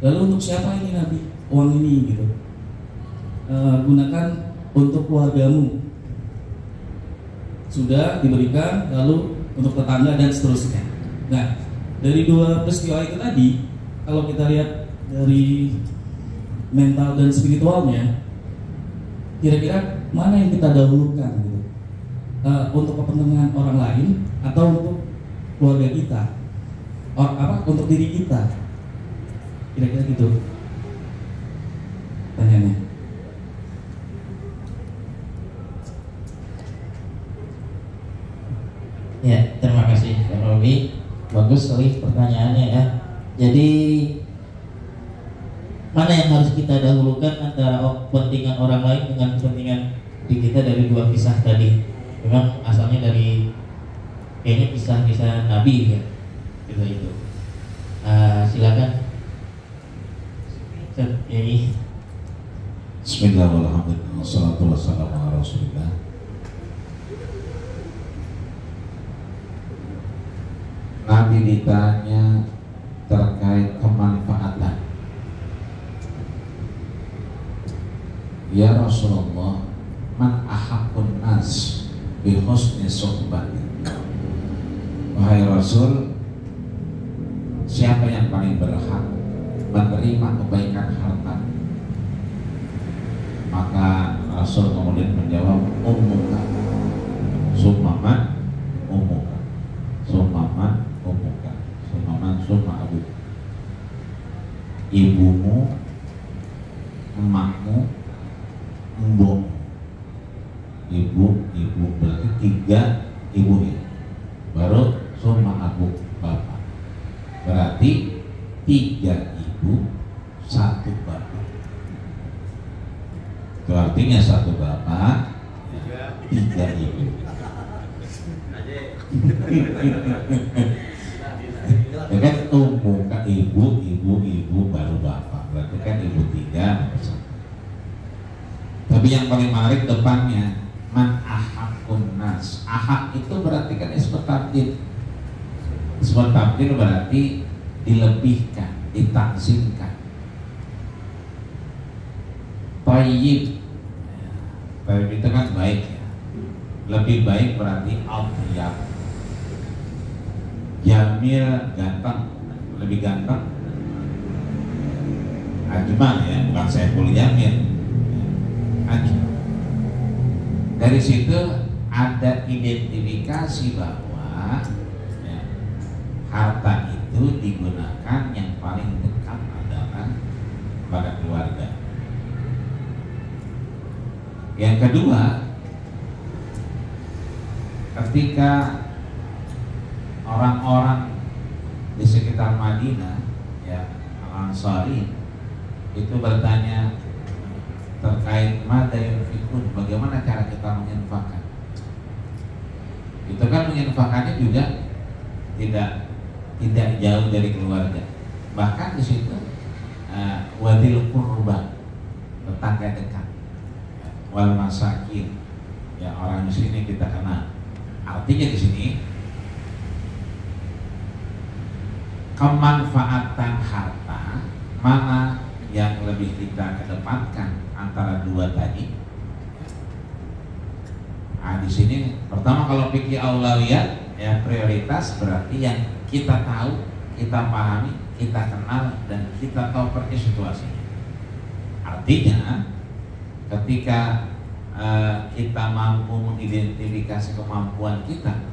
Lalu untuk siapa ini Nabi? Uang ini gitu. Gunakan untuk keluargamu. Sudah diberikan, lalu untuk tetangga dan seterusnya. Nah, dari 2 peristiwa itu tadi, kalau kita lihat dari mental dan spiritualnya, kira-kira mana yang kita dahulukan gitu? Untuk kepentingan orang lain atau untuk keluarga kita? Untuk diri kita? Kira-kira gitu pertanyaannya. Ya, terima kasih Pak Robi. Bagus sekali pertanyaannya ya. Jadi mana yang harus kita dahulukan antara kepentingan orang lain dengan kepentingan diri kita dari 2 kisah tadi? Memang asalnya dari kayaknya kisah-kisah Nabi ya. Itu. Silakan. Ini. Bismillahirrahmanirrahim. Wassalatu wassalamu ala Rasulillah. Nabi ditanya terkait kemanfaatan. Ya Rasulullah, man ahabbun nas bi husni suhbati. Wahai Rasul, siapa yang paling berhak menerima kebaikan harta? Maka Rasul kemudian menjawab, ummuka, summa ummuka, summa ummuka, summa abu. Ibumu, emakmu, mbok. Ibu berarti 3 ibu ya. Baru summa abu, bapak. Berarti 3 ibu, 1 bapak. Itu artinya 1 bapak, 3 ibu. Ya kan, umumkan ibu baru bapak. Berarti kan ibu 3. Tapi yang paling menarik depannya, man ahabbun nas. Ahab itu berarti kan ismu tabdil. Ismu tabdil berarti dilebihkan, ditakzimkan. Tayyib, tayyib itu kan baik ya. Lebih baik berarti athyab. Jamil, ganteng, lebih ganteng. Ajmal ya, bukan Saiful Yamin. Ajmal. Dari situ ada identifikasi bahwa ya, harta itu digunakan yang paling dekat adalah pada keluarga. Yang kedua, ketika orang-orang di sekitar Madinah ya, Al-Ansari itu bertanya terkait mada yunfikun, bagaimana cara kita menginfakkan. Itu kan menginfakkannya juga tidak jauh dari keluarga. Bahkan di situ wadil qurba, tetangga dekat, wal masakin, ya orang di sini kita kenal. Artinya di sini kemanfaatan harta mana yang lebih kita kedepankan antara dua tadi. Nah, di sini pertama kalau fikih aulawiyat ya, prioritas berarti yang kita tahu, kita pahami, kita kenal dan kita tahu persis situasinya. Artinya ketika kita mampu mengidentifikasi kemampuan kita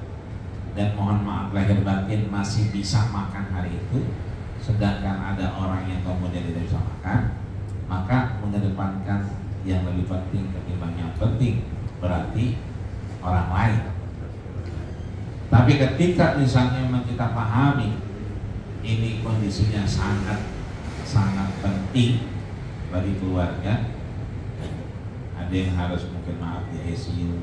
dan mohon maaf lahir batin masih bisa makan hari itu, sedangkan ada orang yang kemudian tidak bisa makan, maka mengedepankan yang lebih penting ketimbang yang penting berarti orang lain. Tapi ketika misalnya memang kita pahami ini kondisinya sangat penting bagi keluarga, ada yang harus mungkin maaf di ICU,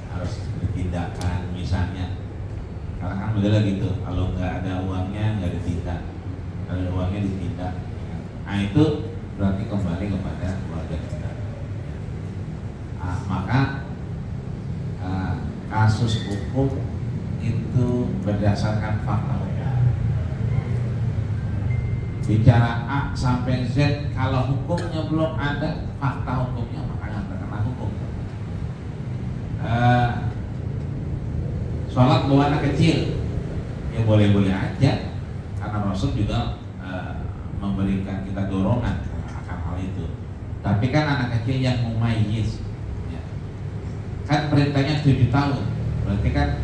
harus bertindakan misalnya, karena kan berbeda gitu, kalau nggak ada uangnya nggak ditindak, kalau ada uangnya ditindak. Nah itu berarti kembali kepada keluarga kita. Maka kasus hukum itu berdasarkan fakta. Bicara A sampai Z, kalau hukumnya belum ada, fakta hukumnya maka nggak terkena hukum. Sholat bawa anak kecil, ya boleh-boleh aja, karena Rasul juga memberikan kita dorongan akan hal itu. Tapi kan anak kecil yang mumayyiz, ya. Kan perintahnya 7 tahun, berarti kan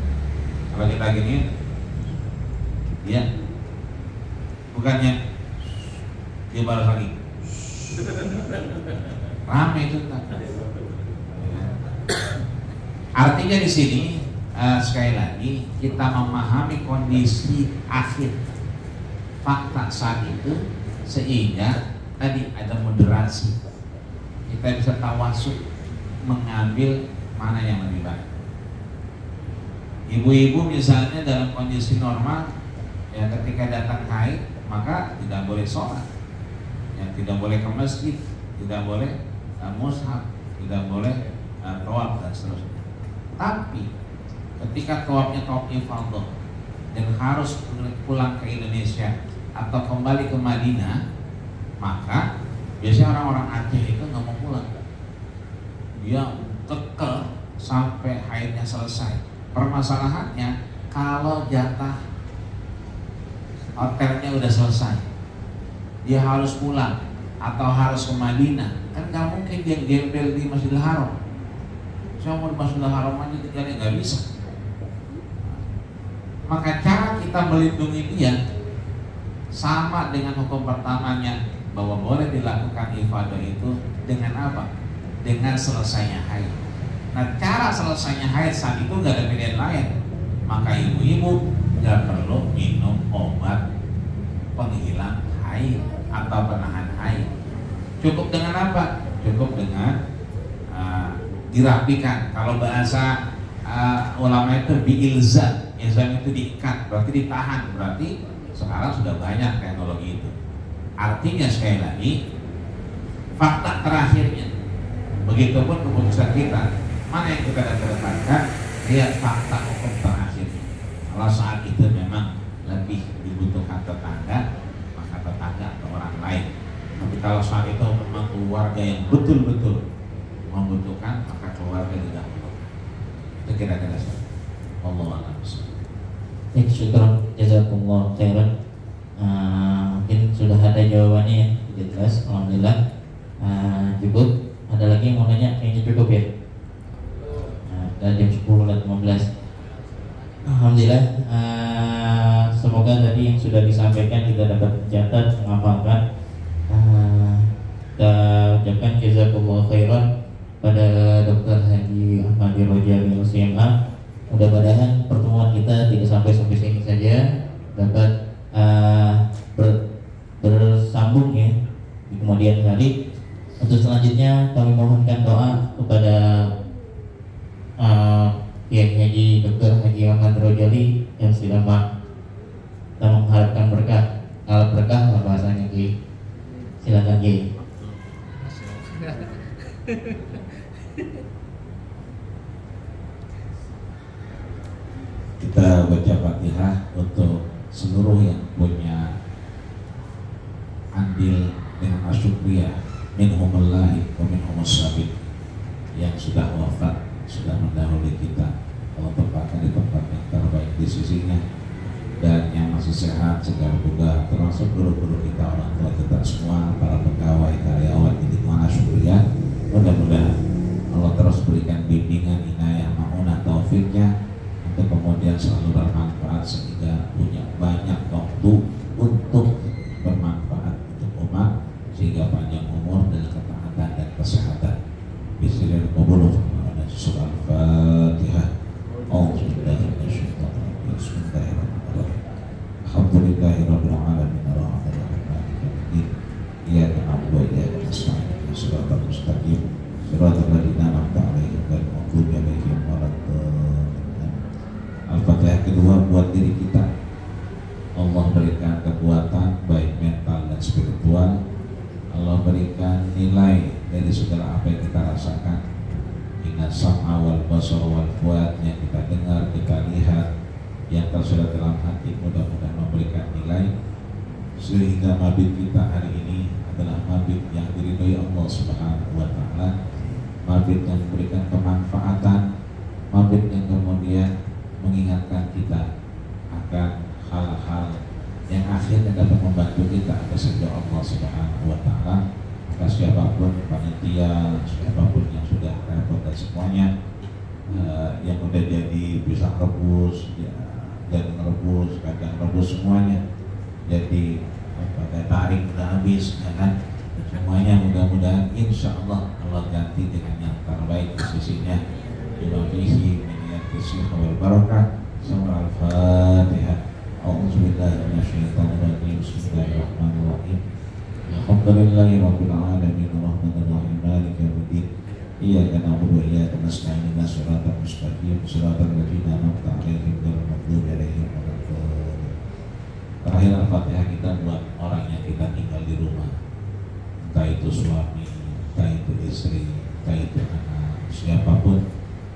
kalau kita gini, ya bukannya dia balas lagi, rame itu kan. Artinya di sini sekali lagi kita memahami kondisi akhir fakta saat itu, sehingga tadi ada moderasi, kita bisa tawasud mengambil mana yang lebih baik. Ibu-ibu misalnya dalam kondisi normal ya, ketika datang haid maka tidak boleh sholat ya, tidak boleh ke masjid, tidak boleh mushaf, tidak boleh tawaf dan seterusnya. Tapi ketika tawafnya tawaf ifadah dan harus pulang ke Indonesia atau kembali ke Madinah, maka biasanya orang-orang Aceh itu nggak mau pulang, dia kekeh sampai haidnya selesai. Permasalahannya kalau jatah hotelnya udah selesai, dia harus pulang atau harus ke Madinah, kan nggak mungkin dia gembel di Masjidil Haram. Saya mau di Masjidil Haram aja tinggalnya nggak bisa. Maka cara kita melindungi dia sama dengan hukum pertamanya, bahwa boleh dilakukan ibadah itu dengan apa? Dengan selesainya haid. Nah, cara selesainya haid saat itu nggak ada pilihan lain. Maka ibu-ibu nggak perlu minum obat penghilang haid atau penahan haid. Cukup dengan apa? Cukup dengan dirapikan. Kalau bahasa ulama itu diilzam, ilzam itu diikat, berarti ditahan. Berarti sekarang sudah banyak teknologi itu. Artinya sekali lagi, fakta terakhirnya, begitupun keputusan kita, mana yang kita kedepankan, lihat fakta hukum terakhirnya. Kalau saat itu memang lebih dibutuhkan tetangga, maka tetangga atau orang lain. Tapi kalau saat itu memang keluarga yang betul-betul membutuhkan, maka keluarga tidak membutuhkan. Itu kira-kira saja. Wallahu a'lam. Syukran, jazakumullah khairan. Mungkin sudah ada jawabannya ya. tidak jelas. Alhamdulillah cukup. Ada lagi yang mau nanya? Kayaknya cukup ya. Udah jam 10:15. Alhamdulillah. Semoga tadi yang sudah disampaikan kita dapat mencatat, mengamalkan. Kita ucapkan jazakumullah khairan pada Dr. Haji Ahmad Rojali LCMA. Mudah-mudahan pertemuan kita tidak sampai sini saja, dapat bersambung ya di kemudian hari. Untuk selanjutnya kami mohonkan doa kepada Kiai Haji Dr. Haji Ahmad Rojali yang silama. Kita mengharapkan berkah, alat berkah lah bahasanya Kiai. Silakan Kiai. Kita baca Fatihah untuk seluruh yang punya andil dengan asyukriyah minhumallahi wa minhumus sabit, yang sudah wafat, sudah mendahului kita. Allah tempatkan di tempat yang terbaik di sisinya, dan yang masih sehat segar bugar, termasuk guru-guru kita, orang tua kita semua, para pegawai karyawan di lingkungan asyukriyah. Mudah-mudahan Allah terus berikan bimbingan, inayah, ma'unah, taufiknya untuk kemudian selalu bermanfaat, sehingga punya banyak waktu untuk bermanfaat untuk umat, sehingga panjang umur dan ketaatan dan kesehatan. Bismillahirrahmanirrahim. Surah Al-Fatihah. Bismillahirrahmanirrahim. Alhamdulillahirabbil alamin arrahmanir rahim. Iyyaka na'budu wa iyyaka nasta'in. Shiratal mustaqim. Shiratal ladzina an'amta 'alaihim ghairil maghdubi 'alaihim waladdallin. Al-Fatihah kedua buat diri kita. Allah berikan kekuatan baik mental dan spiritual. Allah berikan nilai dari segala apa yang kita rasakan. Inna sam'a wal basara wal fuad, yang kita dengar, kita lihat, yang tersurat dalam hati, mudah-mudahan memberikan nilai sehingga mabit kita hari ini adalah mabit yang diridhoi Allah Subhanahu wa taala, mabit yang memberikan kemanfaatan, mabit yang kemudian mengingatkan kita akan hal-hal yang akhirnya dapat membantu kita atas ridha Allah Subhanahu wa taala. Maka siapapun panitia, siapapun yang sudah repot dan semuanya, yang udah jadi pisang rebus, ya, dan rebus, kacang rebus, semuanya jadi pada tarik udah habis, ya kan? Semuanya mudah-mudahan insya Allah Allah ganti dengan yang terbaik di sisinya. Bima fihi min yatisih wal barakah. Surah Al-Fatihah. A'udzubillahi minasyaitonir rajim. Bismillahirrahmanirrahim. Alhamdulillahirabbil alamin arrahmanir rahim maliki yaumiddin. Iyyaka na'budu wa iyyaka nasta'in. Ihdinas siratal mustaqim. Siratal ladzina an'amta 'alaihim ghairil maghdubi 'alaihim waladdallin. Terakhir Al-Fatihah kita buat orang yang kita tinggal di rumah, entah itu suami, entah itu istri, entah itu anak, siapapun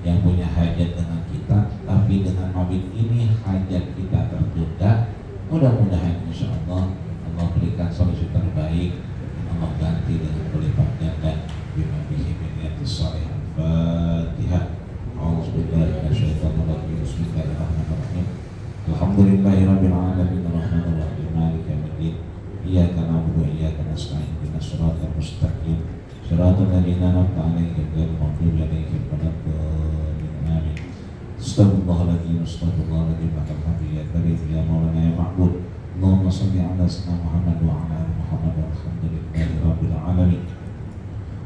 yang punya hajat dengan kita, tapi dengan mabit ini hajat kita tertunda. Mudah-mudahan insya Allah Allah berikan solusi terbaik, Allah ganti dengan berlipat ganda. Bima bihi min yatis salih. Al-Fatihah. A'udzubillahi minasyaitonir rajim. Bismillahirrahmanirrahim. Alhamdulillahirabbil alamin arrahmanir rahim maliki yaumiddin. Iyyaka na'budu wa iyyaka nasta'in. Ihdinas siratal mustaqim. Siratal ladzina an'amta 'alaihim ghairil maghdubi 'alaihim waladdallin. Amin. Astaghfirullahaladzim. Astaghfirullahaladzim. Alhamdulillah karim ya maulana ya ma'bud. Allahumma salli ala sayyidina Muhammad wa ala ali Muhammad walhamdulillahirabbil alamin.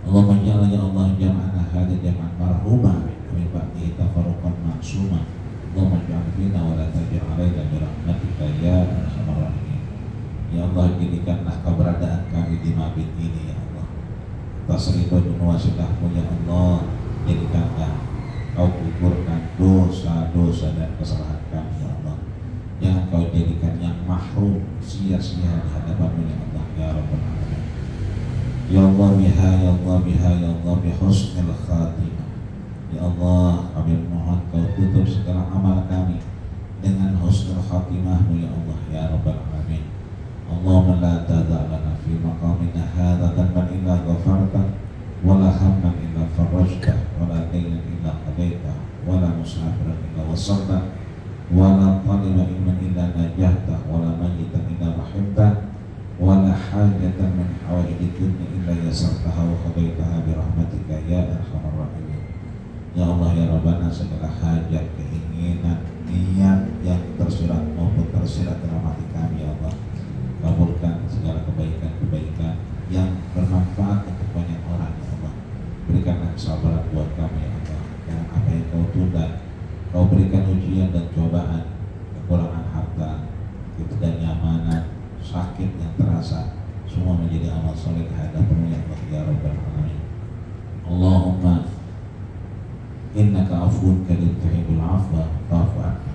Allahumma ja'alna ya Allah jam'ana hadza jam'an marhuma wa min ba'dihi tafarruqan ma'suma. Allahumma ja'al fina wa la taj'al 'alaina bi rahmatika ya arhamar rahimin. Ya Allah, jadikanlah keberadaan kami di mabit ini ya Allah atas ridho dan wasilahmu ya Allah. Jadikanlah Kau gugurkan dosa-dosa dan kesalahan kami ya Allah. Jangan Kau jadikan yang mahrum sia-sia di hadapan-Mu ya Allah ya Rabbal Alamin. Ya Allah biha ya Allah biha ya Allah bihusnil khatimah. Ya Allah, kami mohon Kau tutup segala amal kami dengan husnul khatimah-Mu ya Allah ya Rabbal Alamin. Allahumma la tada' lana fi maqamina hadza dhanban illa ghafarta wala hamman illa farajta wala daynan illa qadaita wala musafiran illa wasalta wala taliba ilman illa najahta wala mayitan illa rahimta wala hajatan min hawaij segala hajat, keinginan, niat yang tersurat maupun tersirat dalam hati kami ya Allah. Kabulkan segala kebaikan-kebaikan yang bermanfaat untuk banyak orang ya Allah. Berikanlah kesabaran buat kami ya Allah. Dan apa yang kau tunda, kau berikan ujian dan cobaan, kekurangan harta, ketidaknyamanan, sakit yang terasa, semua menjadi amal soleh di hadapan-Mu ya Allah ya Rabbal Alamin. Allahumma innaka afuwun karim tuhibbul afwa fa'fu anna.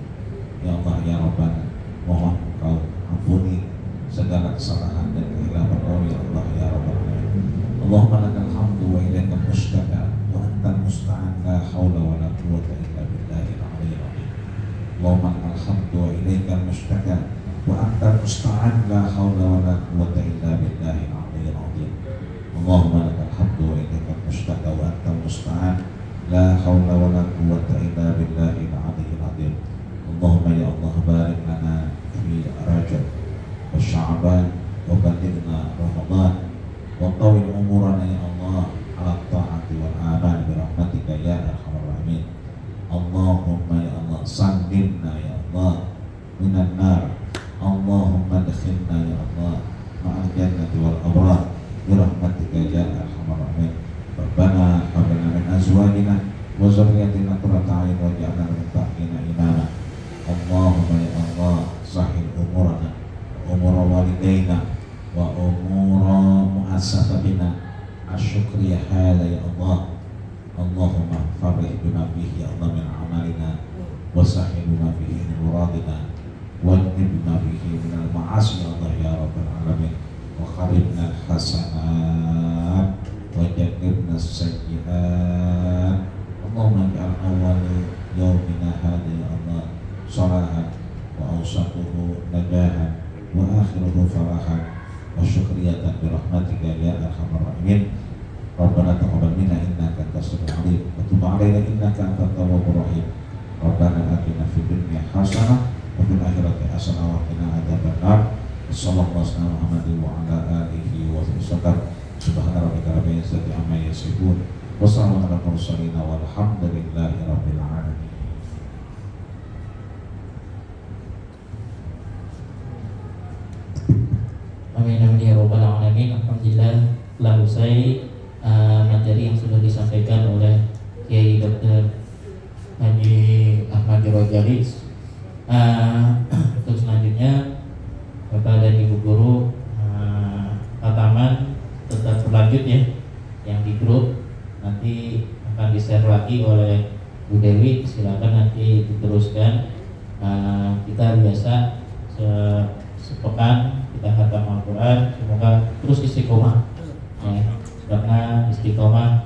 Ya Allah ya Rabbana, mohon Engkau ampuni segala kesalahan dan kehilapan kami ya Allah ya Rabbal Alamin. Allahumma lakal hamdu wa ilaikal mushtaka wa antal musta'an la haula wa la quwwata illa billahil aliyyil azim. Allahumma lakal hamdu wa ilaikal mushtaka wa antal musta'an la haula wa la quwwata illa billahil aliyyil azim. Allahumma lakal hamdu wa ilaikal mushtaka wa antal musta'an la haula wa la quwwata illa billahil aliyyil azim. Allahumma ya Allah barik lana fi Rajab wa Sya'ban wa ballighna Ramadan wa tawil umurana ya Allah ala ta'ati wal aman bi rahmatika ya arhamar rahimin. Allahumma ya Allah sandinna ya Allah minan nar. Allahumma dakhilna ya Allah ma'al jannati wal abrar bi rahmatika ya arhamar rahimin. Rabbana hab lana min azwajina wa dzurriyyatina qurrata a'yun waj'alna lil muttaqina imama. Allahumma ya Allah sahil umurana wa umura walidayna wa umura muassasatina asyukri hadha ya Allah. Allahumma farih bima fihi ya Allah min amalina wa sahil bima fihi min muradina wa jnib bima fihi min al-ma'asi ya Allah ya Rabbal Alamin. Wa kharibna al-hasanat wa jannibna as-sayyi'at. Allahumma ja'al awwal yawmina hadha ya Allah salahan wa awsatuhu najahan wa akhiruhu farahan wa syukriyatan bi rahmatika ya arhamar rahimin. Rabbana taqabbal minna innaka antas samiul alim wa tub 'alaina innaka antat tawwabur rahim. Rabbana atina fid dunya hasanah wa fil akhirati hasanah wa qina adzabannar. Sallallahu alaihi Muhammadin wa ala alihi wa sallam. Subhana rabbika rabbil izzati amma yasifun wa salamun alal mursalin walhamdulillahi rabbil alamin. Amin amin ya Rabbal Alamin. Alhamdulillah telah usai materi yang sudah disampaikan oleh Kiai Dr. Haji Ahmad Rojali. Untuk selanjutnya Bapak dan Ibu Guru Tataman tetap berlanjut ya, yang di grup nanti akan di-share lagi oleh Bu Dewi. Silakan nanti diteruskan. Kita biasa sepekan kita khatam Al-Quran, semoga terus istiqomah ya, karena istiqomah